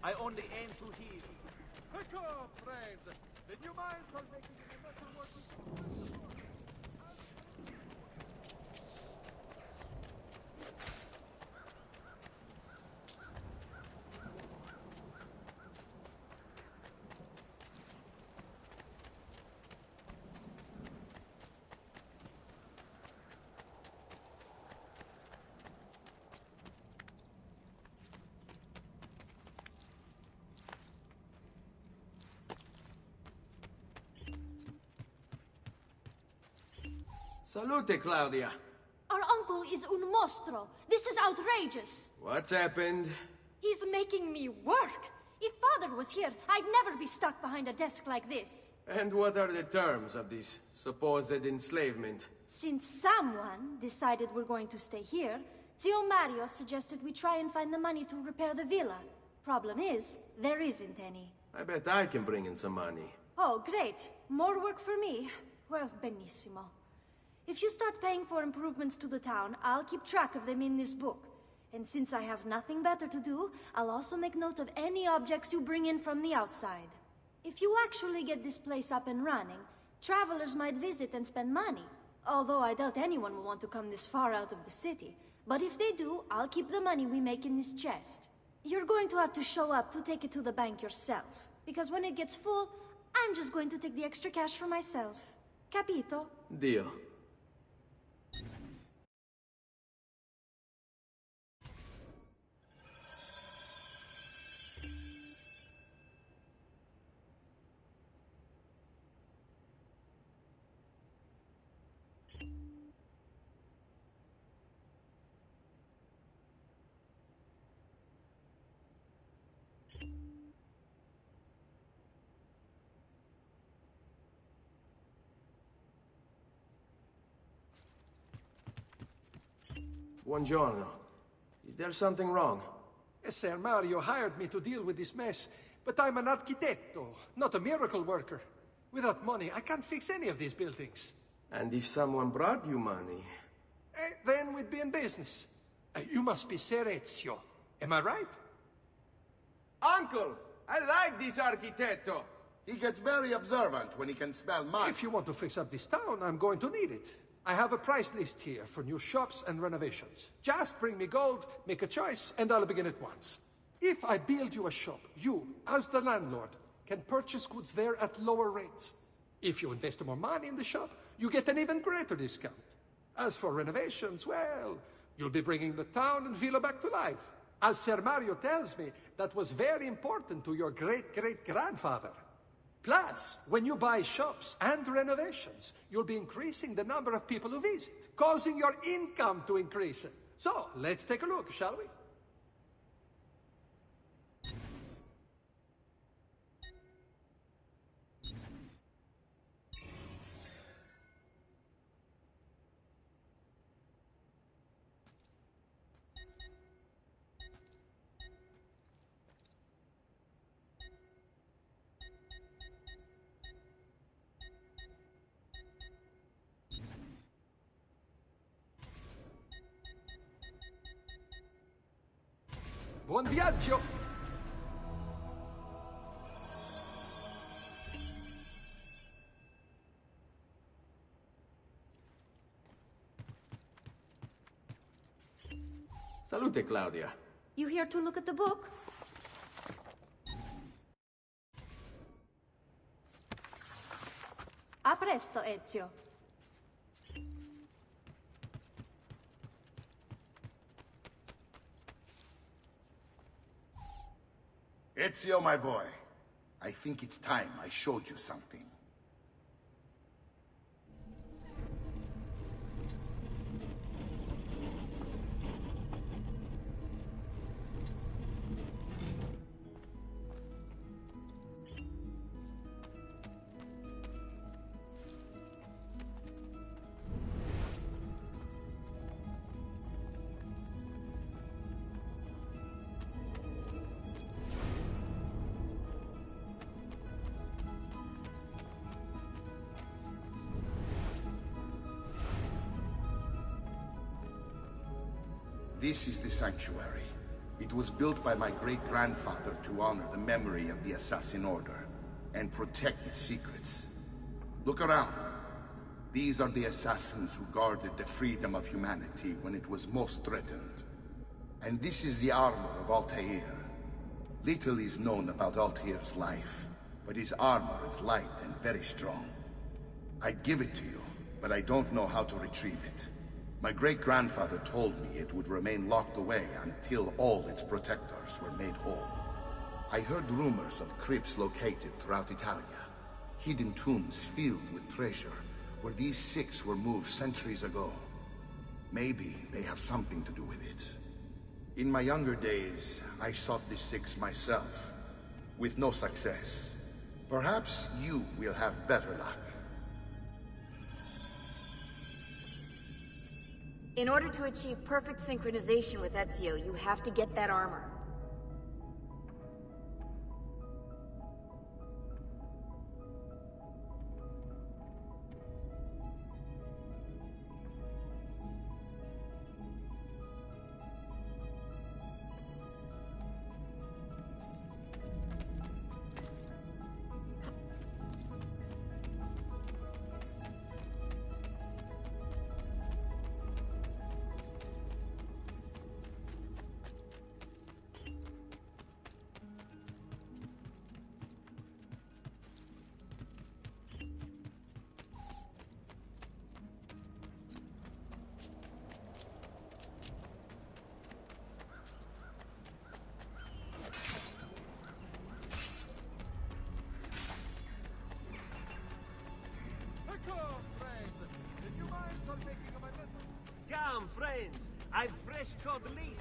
I only aim to heal. Pick up, friends! Did you mind for making it a little more Salute, Claudia. Our uncle is un mostro. This is outrageous. What's happened? He's making me work. If Father was here, I'd never be stuck behind a desk like this. And what are the terms of this supposed enslavement? Since someone decided we're going to stay here, Zio Mario suggested we try and find the money to repair the villa. Problem is, there isn't any. I bet I can bring in some money. Oh, great. More work for me. Well, benissimo. If you start paying for improvements to the town, I'll keep track of them in this book. And since I have nothing better to do, I'll also make note of any objects you bring in from the outside. If you actually get this place up and running, travelers might visit and spend money. Although I doubt anyone will want to come this far out of the city. But if they do, I'll keep the money we make in this chest. You're going to have to show up to take it to the bank yourself. Because when it gets full, I'm just going to take the extra cash for myself. Capito? Deal. Buongiorno. Is there something wrong? Ser Mario hired me to deal with this mess, but I'm an architetto, not a miracle worker. Without money, I can't fix any of these buildings. And if someone brought you money? Then we'd be in business. You must be Ser Ezio. Am I right? Uncle! I like this architetto! He gets very observant when he can smell mud. If you want to fix up this town, I'm going to need it. I have a price list here for new shops and renovations. Just bring me gold, make a choice, and I'll begin at once. If I build you a shop, you, as the landlord, can purchase goods there at lower rates. If you invest more money in the shop, you get an even greater discount. As for renovations, well, you'll be bringing the town and villa back to life. As Ser Mario tells me, that was very important to your great-great-grandfather. Plus, when you buy shops and renovations, you'll be increasing the number of people who visit, causing your income to increase. So, let's take a look, shall we? Buon viaggio! Salute, Claudia. You here to look at the book? A presto, Ezio. Ezio, my boy. I think it's time I showed you something. This is the sanctuary. It was built by my great-grandfather to honor the memory of the Assassin Order and protect its secrets. Look around. These are the assassins who guarded the freedom of humanity when it was most threatened. And this is the armor of Altair. Little is known about Altair's life, but his armor is light and very strong. I'd give it to you, but I don't know how to retrieve it. My great-grandfather told me it would remain locked away until all its protectors were made whole. I heard rumors of crypts located throughout Italia, hidden tombs filled with treasure, where these six were moved centuries ago. Maybe they have something to do with it. In my younger days, I sought the six myself, with no success. Perhaps you will have better luck. In order to achieve perfect synchronization with Ezio, you have to get that armor. Come, friends. I've fresh cod leaf.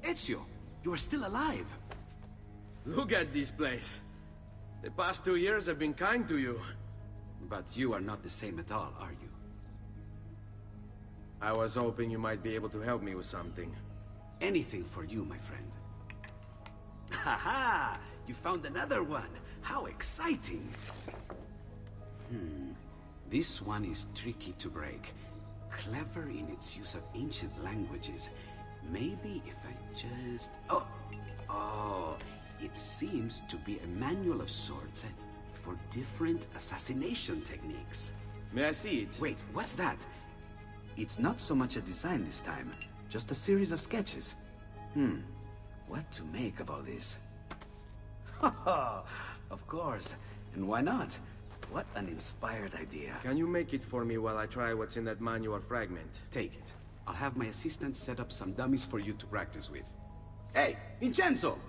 Ezio, you are still alive. Look at this place. The past 2 years have been kind to you. But you are not the same at all, are you? I was hoping you might be able to help me with something. Anything for you, my friend. Ha! You found another one! How exciting! This one is tricky to break. Clever in its use of ancient languages. Maybe if I just... Oh! It seems to be a manual of sorts for different assassination techniques. May I see it? Wait, what's that? It's not so much a design this time, just a series of sketches. What to make of all this? Of course. And why not? What an inspired idea. Can you make it for me while I try what's in that manual fragment? Take it. I'll have my assistant set up some dummies for you to practice with. Hey, Vincenzo!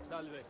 Salve.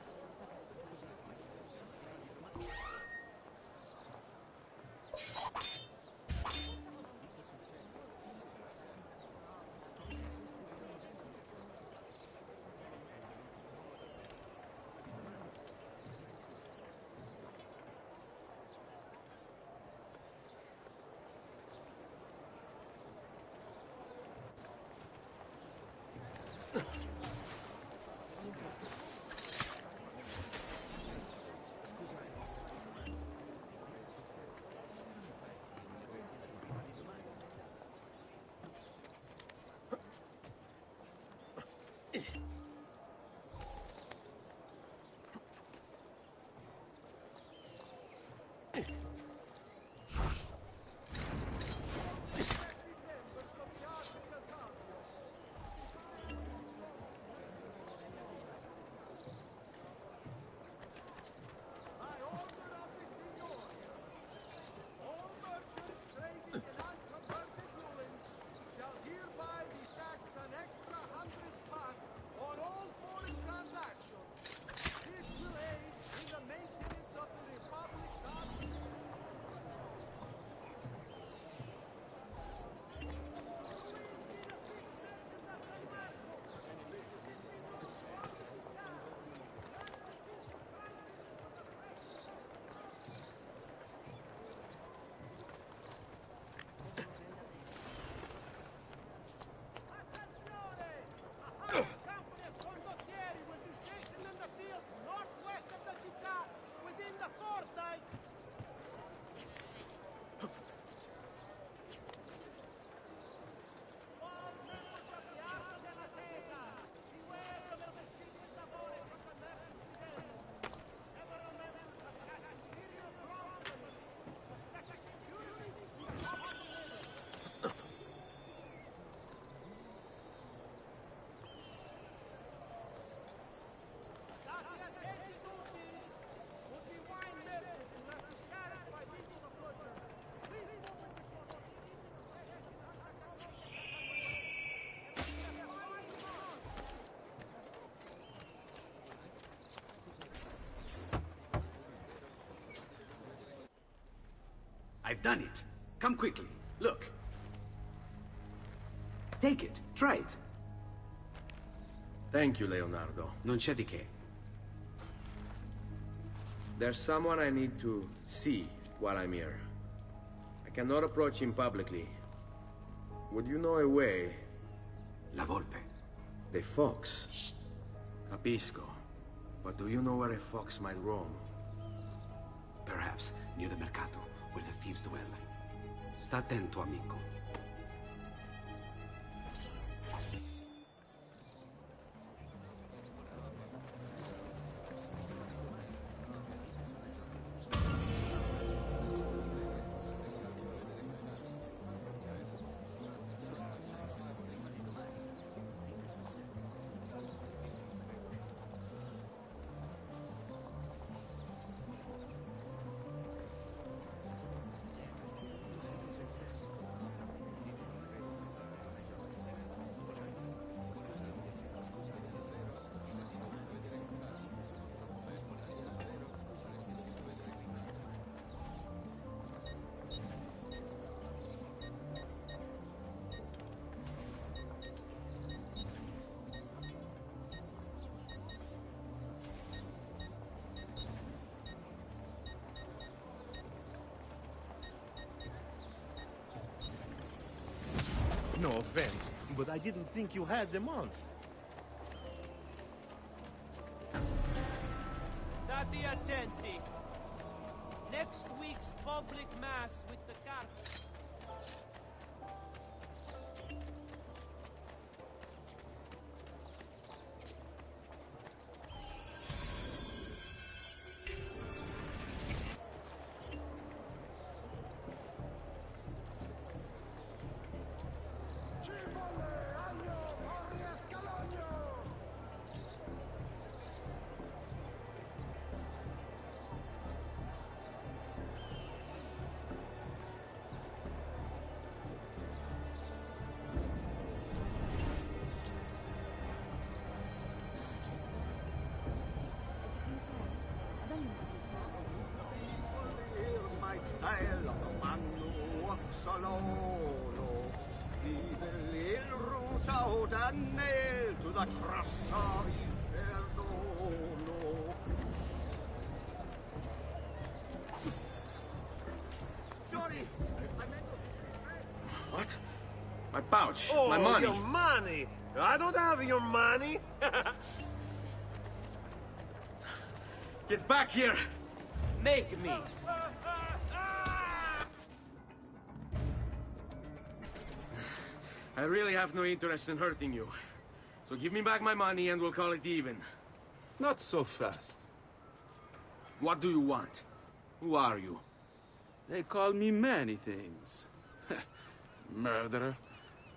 I've done it. Come quickly. Look. Take it. Try it. Thank you, Leonardo. Non c'è di che. There's someone I need to see while I'm here. I cannot approach him publicly. Would you know a way? La Volpe. The fox. Shh. Capisco. But do you know where a fox might roam? Perhaps near the mercato, where the thieves dwell. Sta attento, amico. No offense, but I didn't think you had them on. Stati attenti. Next week's public mass with the kaki. To the crusher Inferno. Sorry, I meant to... What? My pouch. Oh, my money. Your money! I don't have your money! Get back here! Make me! I really have no interest in hurting you. So give me back my money and we'll call it even. Not so fast. What do you want? Who are you? They call me many things. Murderer,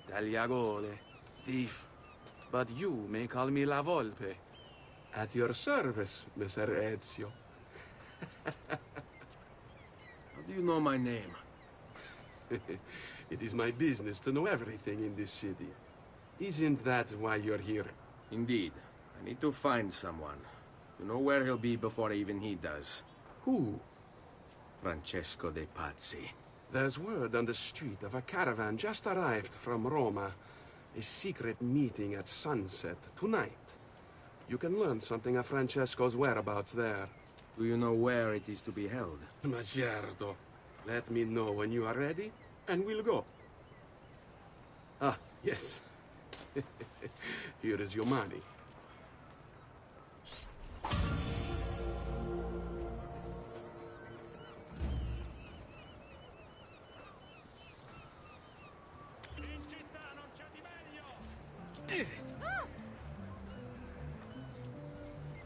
tagliagole, thief. But you may call me La Volpe. At your service, Messer Ezio. How do you know my name? It is my business to know everything in this city. Isn't that why you're here? Indeed. I need to find someone. To know where he'll be before even he does. Who? Francesco de Pazzi. There's word on the street of a caravan just arrived from Roma. A secret meeting at sunset tonight. You can learn something of Francesco's whereabouts there. Do you know where it is to be held? Ma certo. Let me know when you are ready, and we'll go. Ah, yes. Here is your money.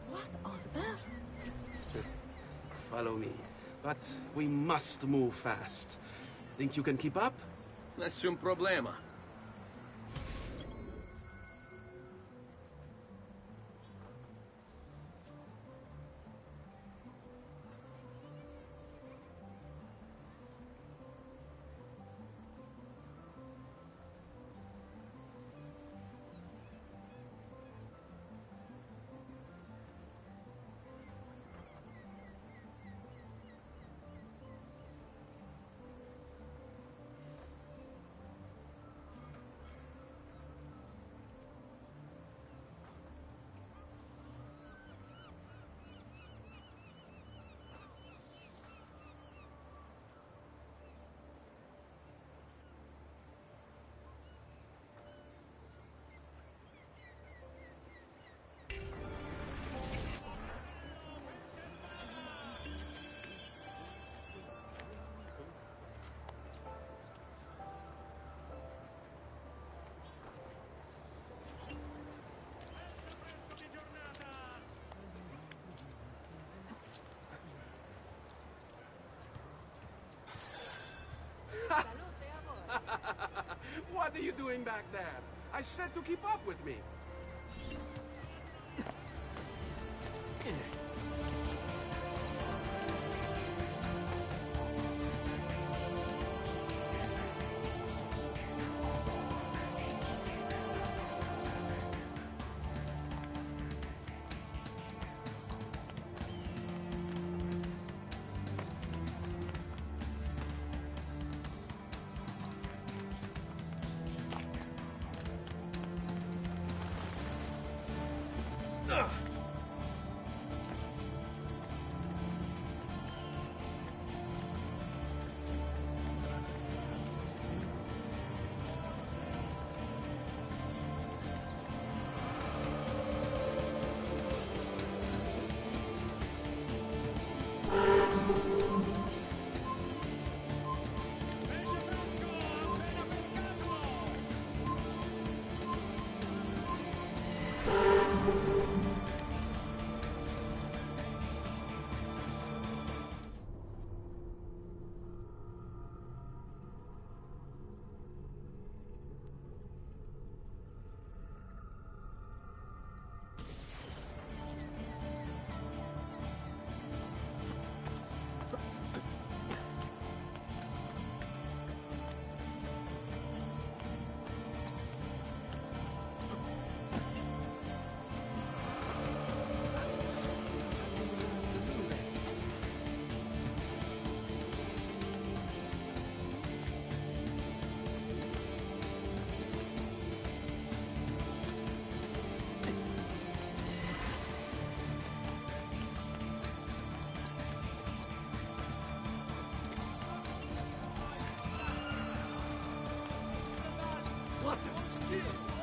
What on earth? Follow me. But we must move fast. Think you can keep up? Nessun problema. What are you doing back there? I said to keep up with me. What a skill!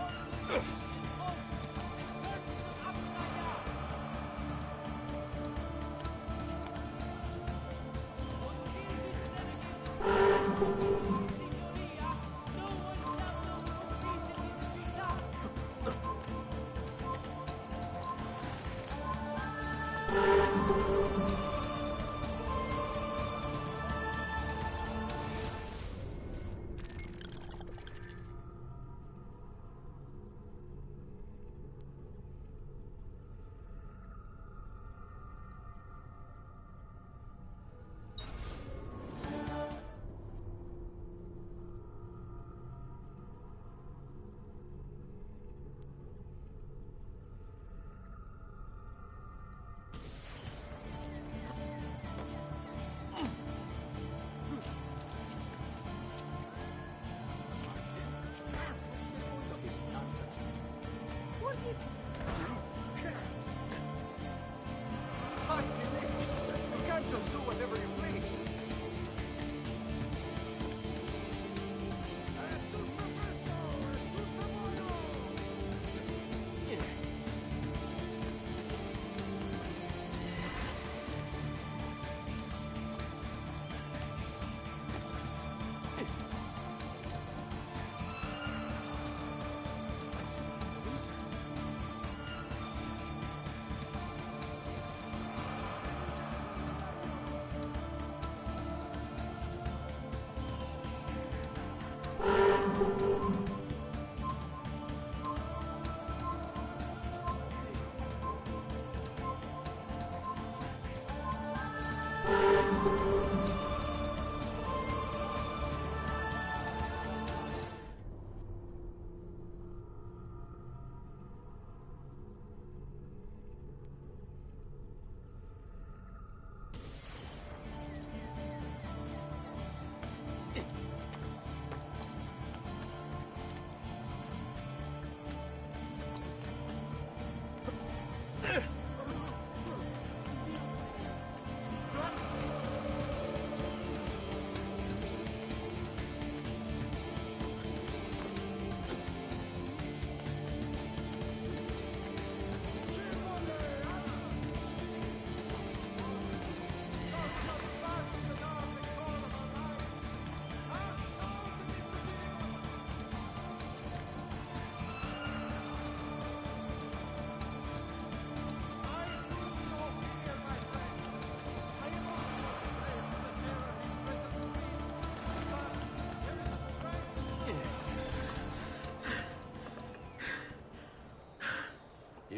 You can't just do whatever you please.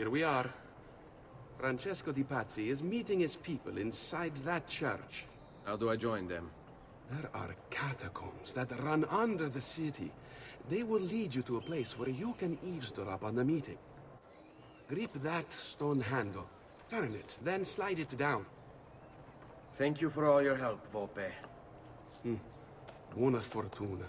here we are. Francesco Di Pazzi is meeting his people inside that church. How do I join them? There are catacombs that run under the city. They will lead you to a place where you can eavesdrop on the meeting. Grip that stone handle. Turn it, then slide it down. Thank you for all your help, Volpe. Buona fortuna.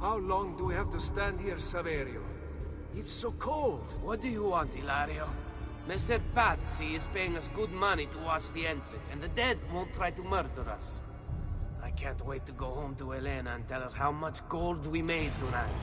How long do we have to stand here, Saverio? It's so cold. What do you want, Ilario? Messer Pazzi is paying us good money to watch the entrance, and the dead won't try to murder us. I can't wait to go home to Elena and tell her how much gold we made tonight.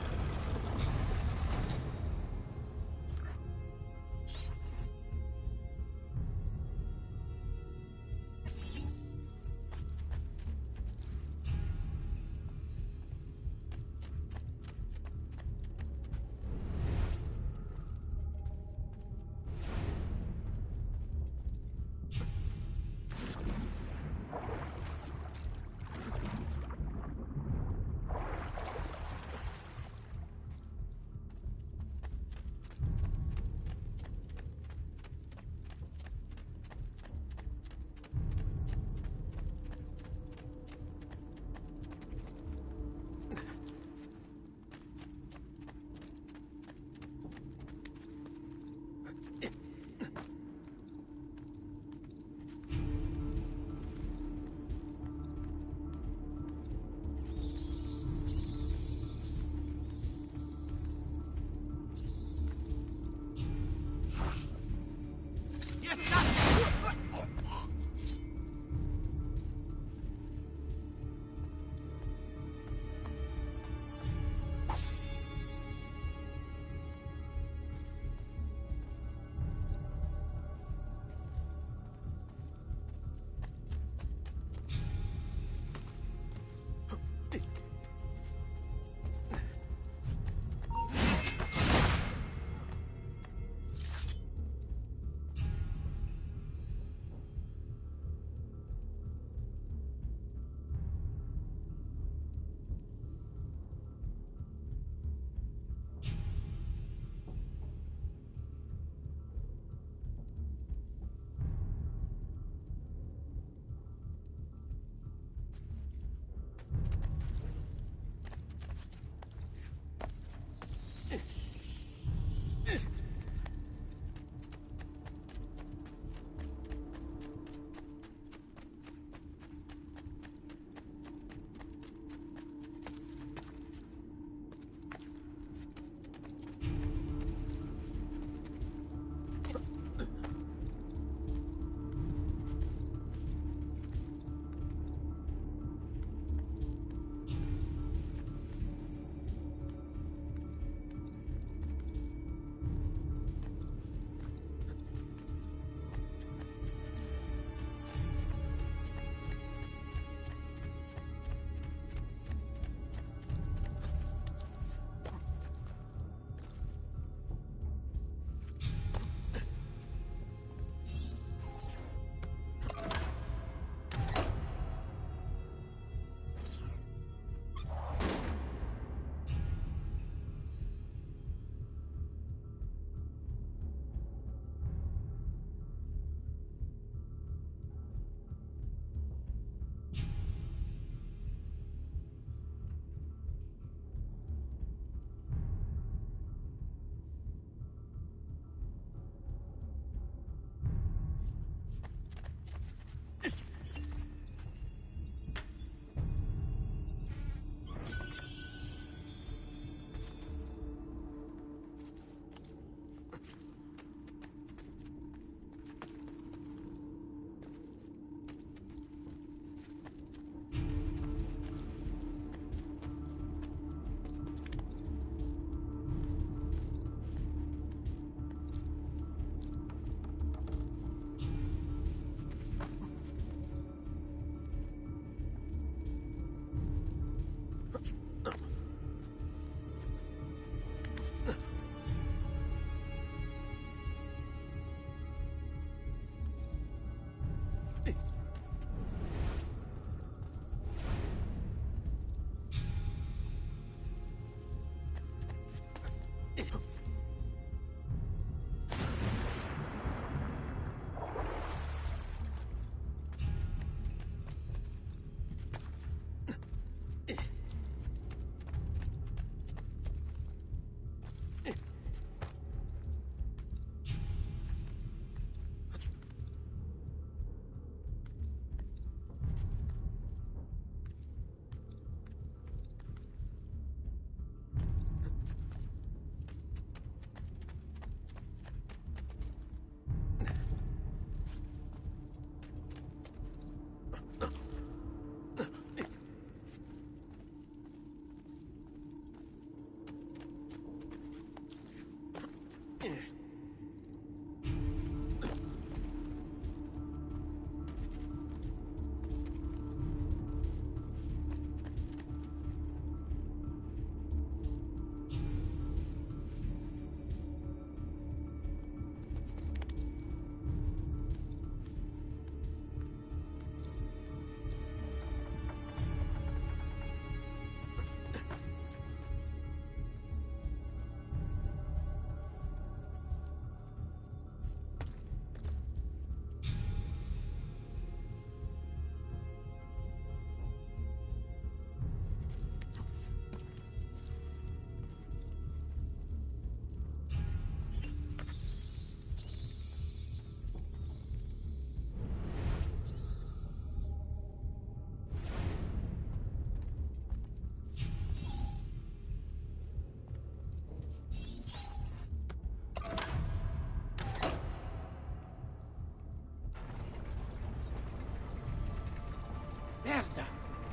Merda!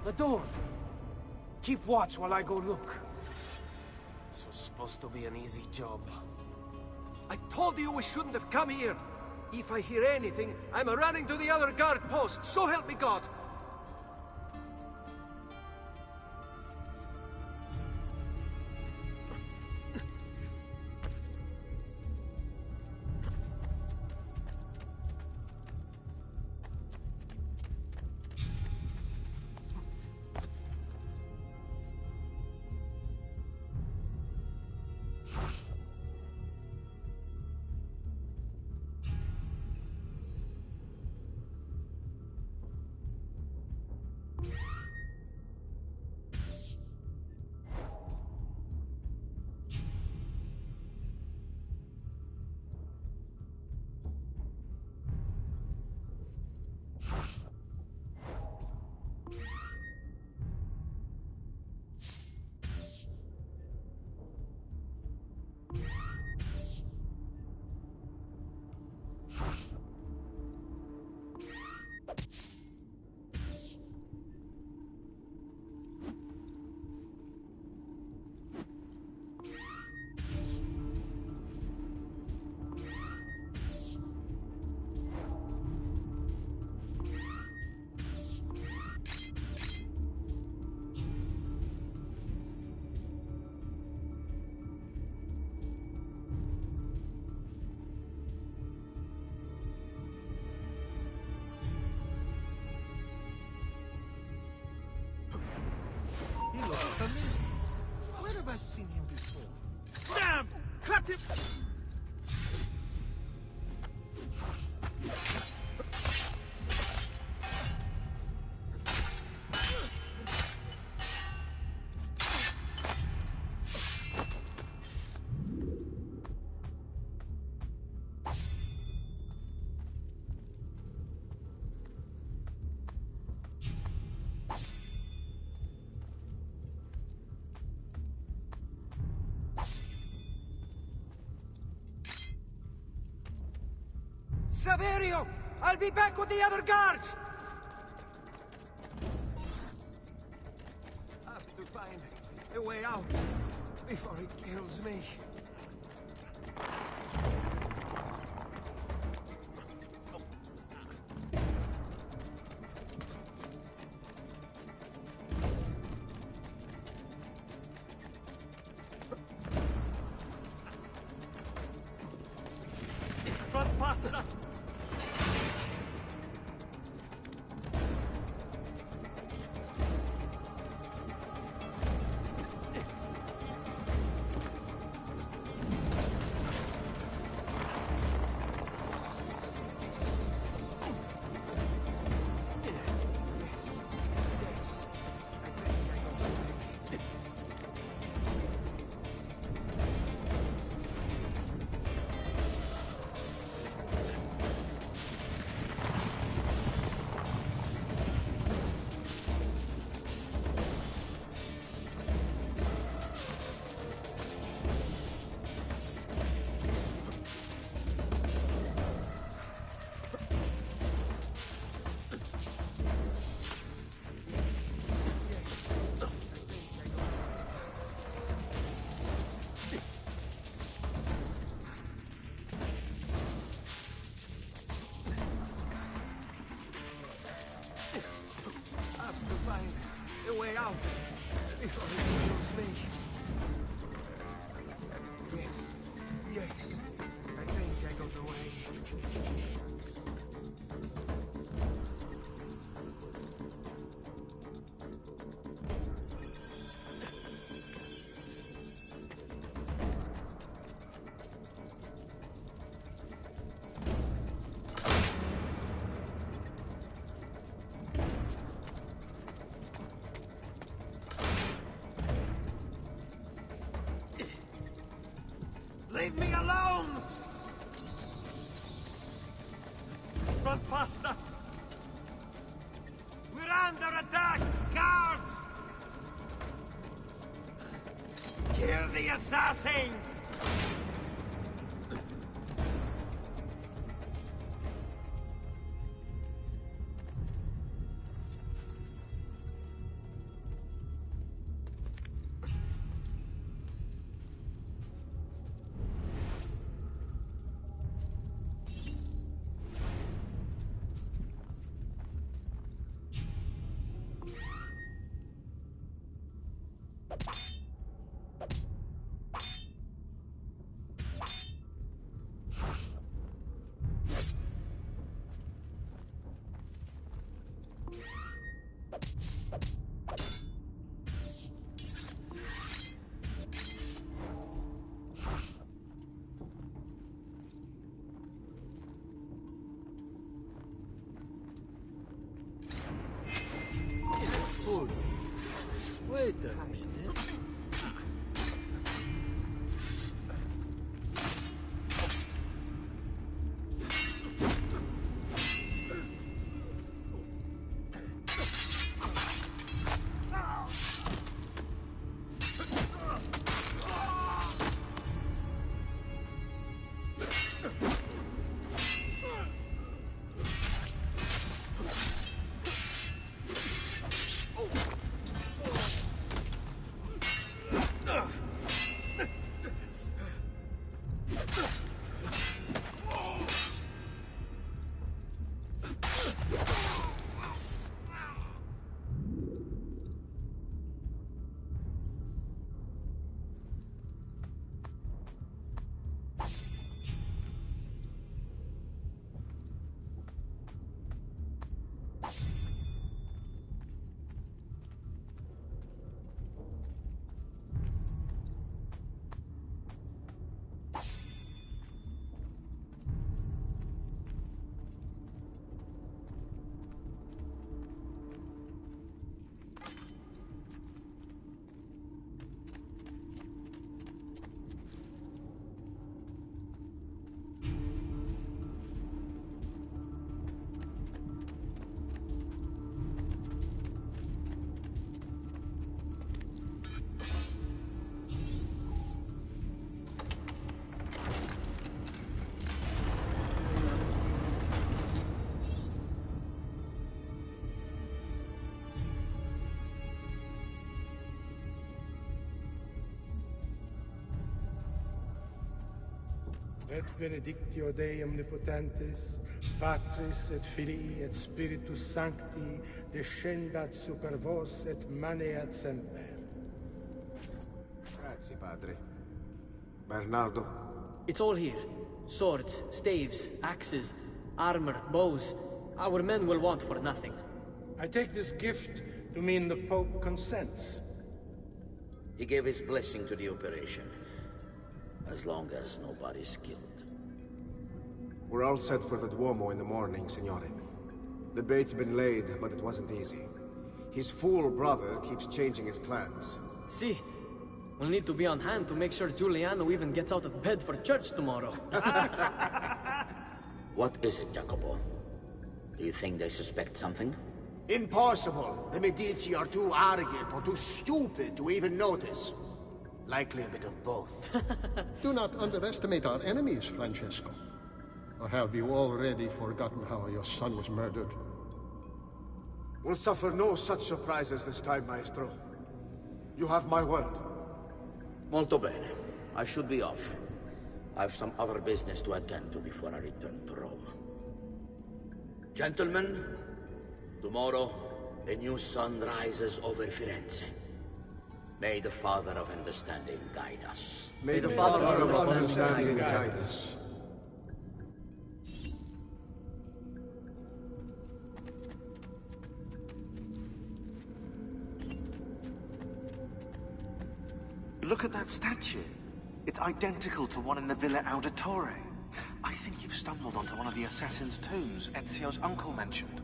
The door! Keep watch while I go look. This was supposed to be an easy job. I told you we shouldn't have come here. If I hear anything, I'm running to the other guard post. So help me God. He looks familiar. Where have I seen him before? Damn! Cut him! Saverio! I'll be back with the other guards! I have to find a way out before it kills me. Run fast enough! A way out before it kills me. Yes, I think I got the way. Leave me alone! Run faster! We're under attack! Guards! Kill the assassin! Wait a minute. Et benedictio Dei omnipotentis, Patris et Filii et Spiritus Sancti, descendat super vos et maneat semper. Grazie, padre. Bernardo? It's all here. Swords, staves, axes, armor, bows. Our men will want for nothing. I take this gift to mean the Pope consents. He gave his blessing to the operation. As long as nobody's killed. We're all set for the Duomo in the morning, Signore. The bait's been laid, but it wasn't easy. His fool brother keeps changing his plans. See, we'll need to be on hand to make sure Giuliano even gets out of bed for church tomorrow. What is it, Jacopo? Do you think they suspect something? Impossible! The Medici are too arrogant or too stupid to even notice. Likely a bit of both. Do not underestimate our enemies, Francesco. Or have you already forgotten how your son was murdered? We'll suffer no such surprises this time, Maestro. You have my word. Molto bene. I should be off. I've some other business to attend to before I return to Rome. Gentlemen, tomorrow, a new sun rises over Firenze. May the Father of Understanding guide us. May the Father of Understanding guide us. Look at that statue. It's identical to one in the Villa Auditore. I think you've stumbled onto one of the assassin's tombs Ezio's uncle mentioned.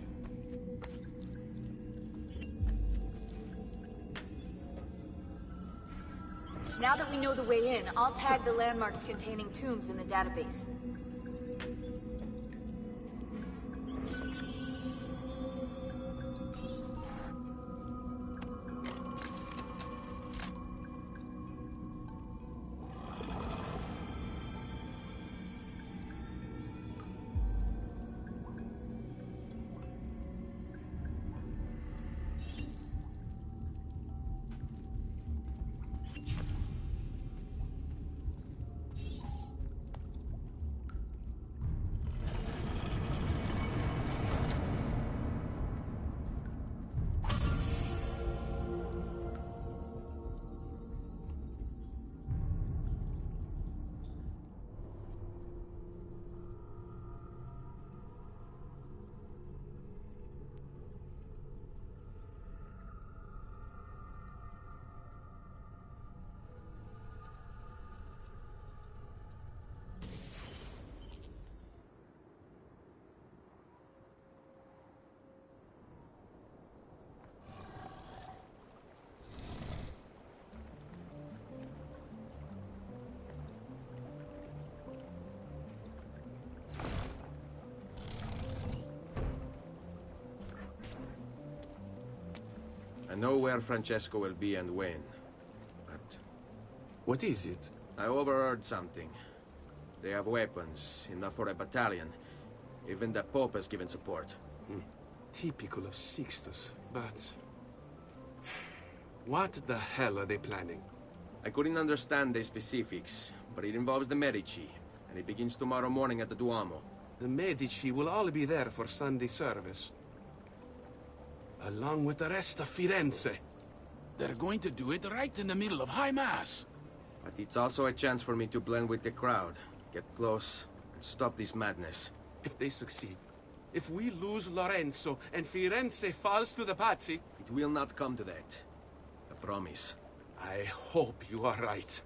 Now that we know the way in, I'll tag the landmarks containing tombs in the database. I know where Francesco will be and when. But... What is it? I overheard something. They have weapons, enough for a battalion. Even the Pope has given support. Typical of Sixtus, but... What the hell are they planning? I couldn't understand the specifics, but it involves the Medici, and it begins tomorrow morning at the Duomo. The Medici will all be there for Sunday service. Along with the rest of Firenze. They're going to do it right in the middle of High Mass. But it's also a chance for me to blend with the crowd, get close, and stop this madness. If they succeed, if we lose Lorenzo and Firenze falls to the Pazzi... It will not come to that. I promise. I hope you are right.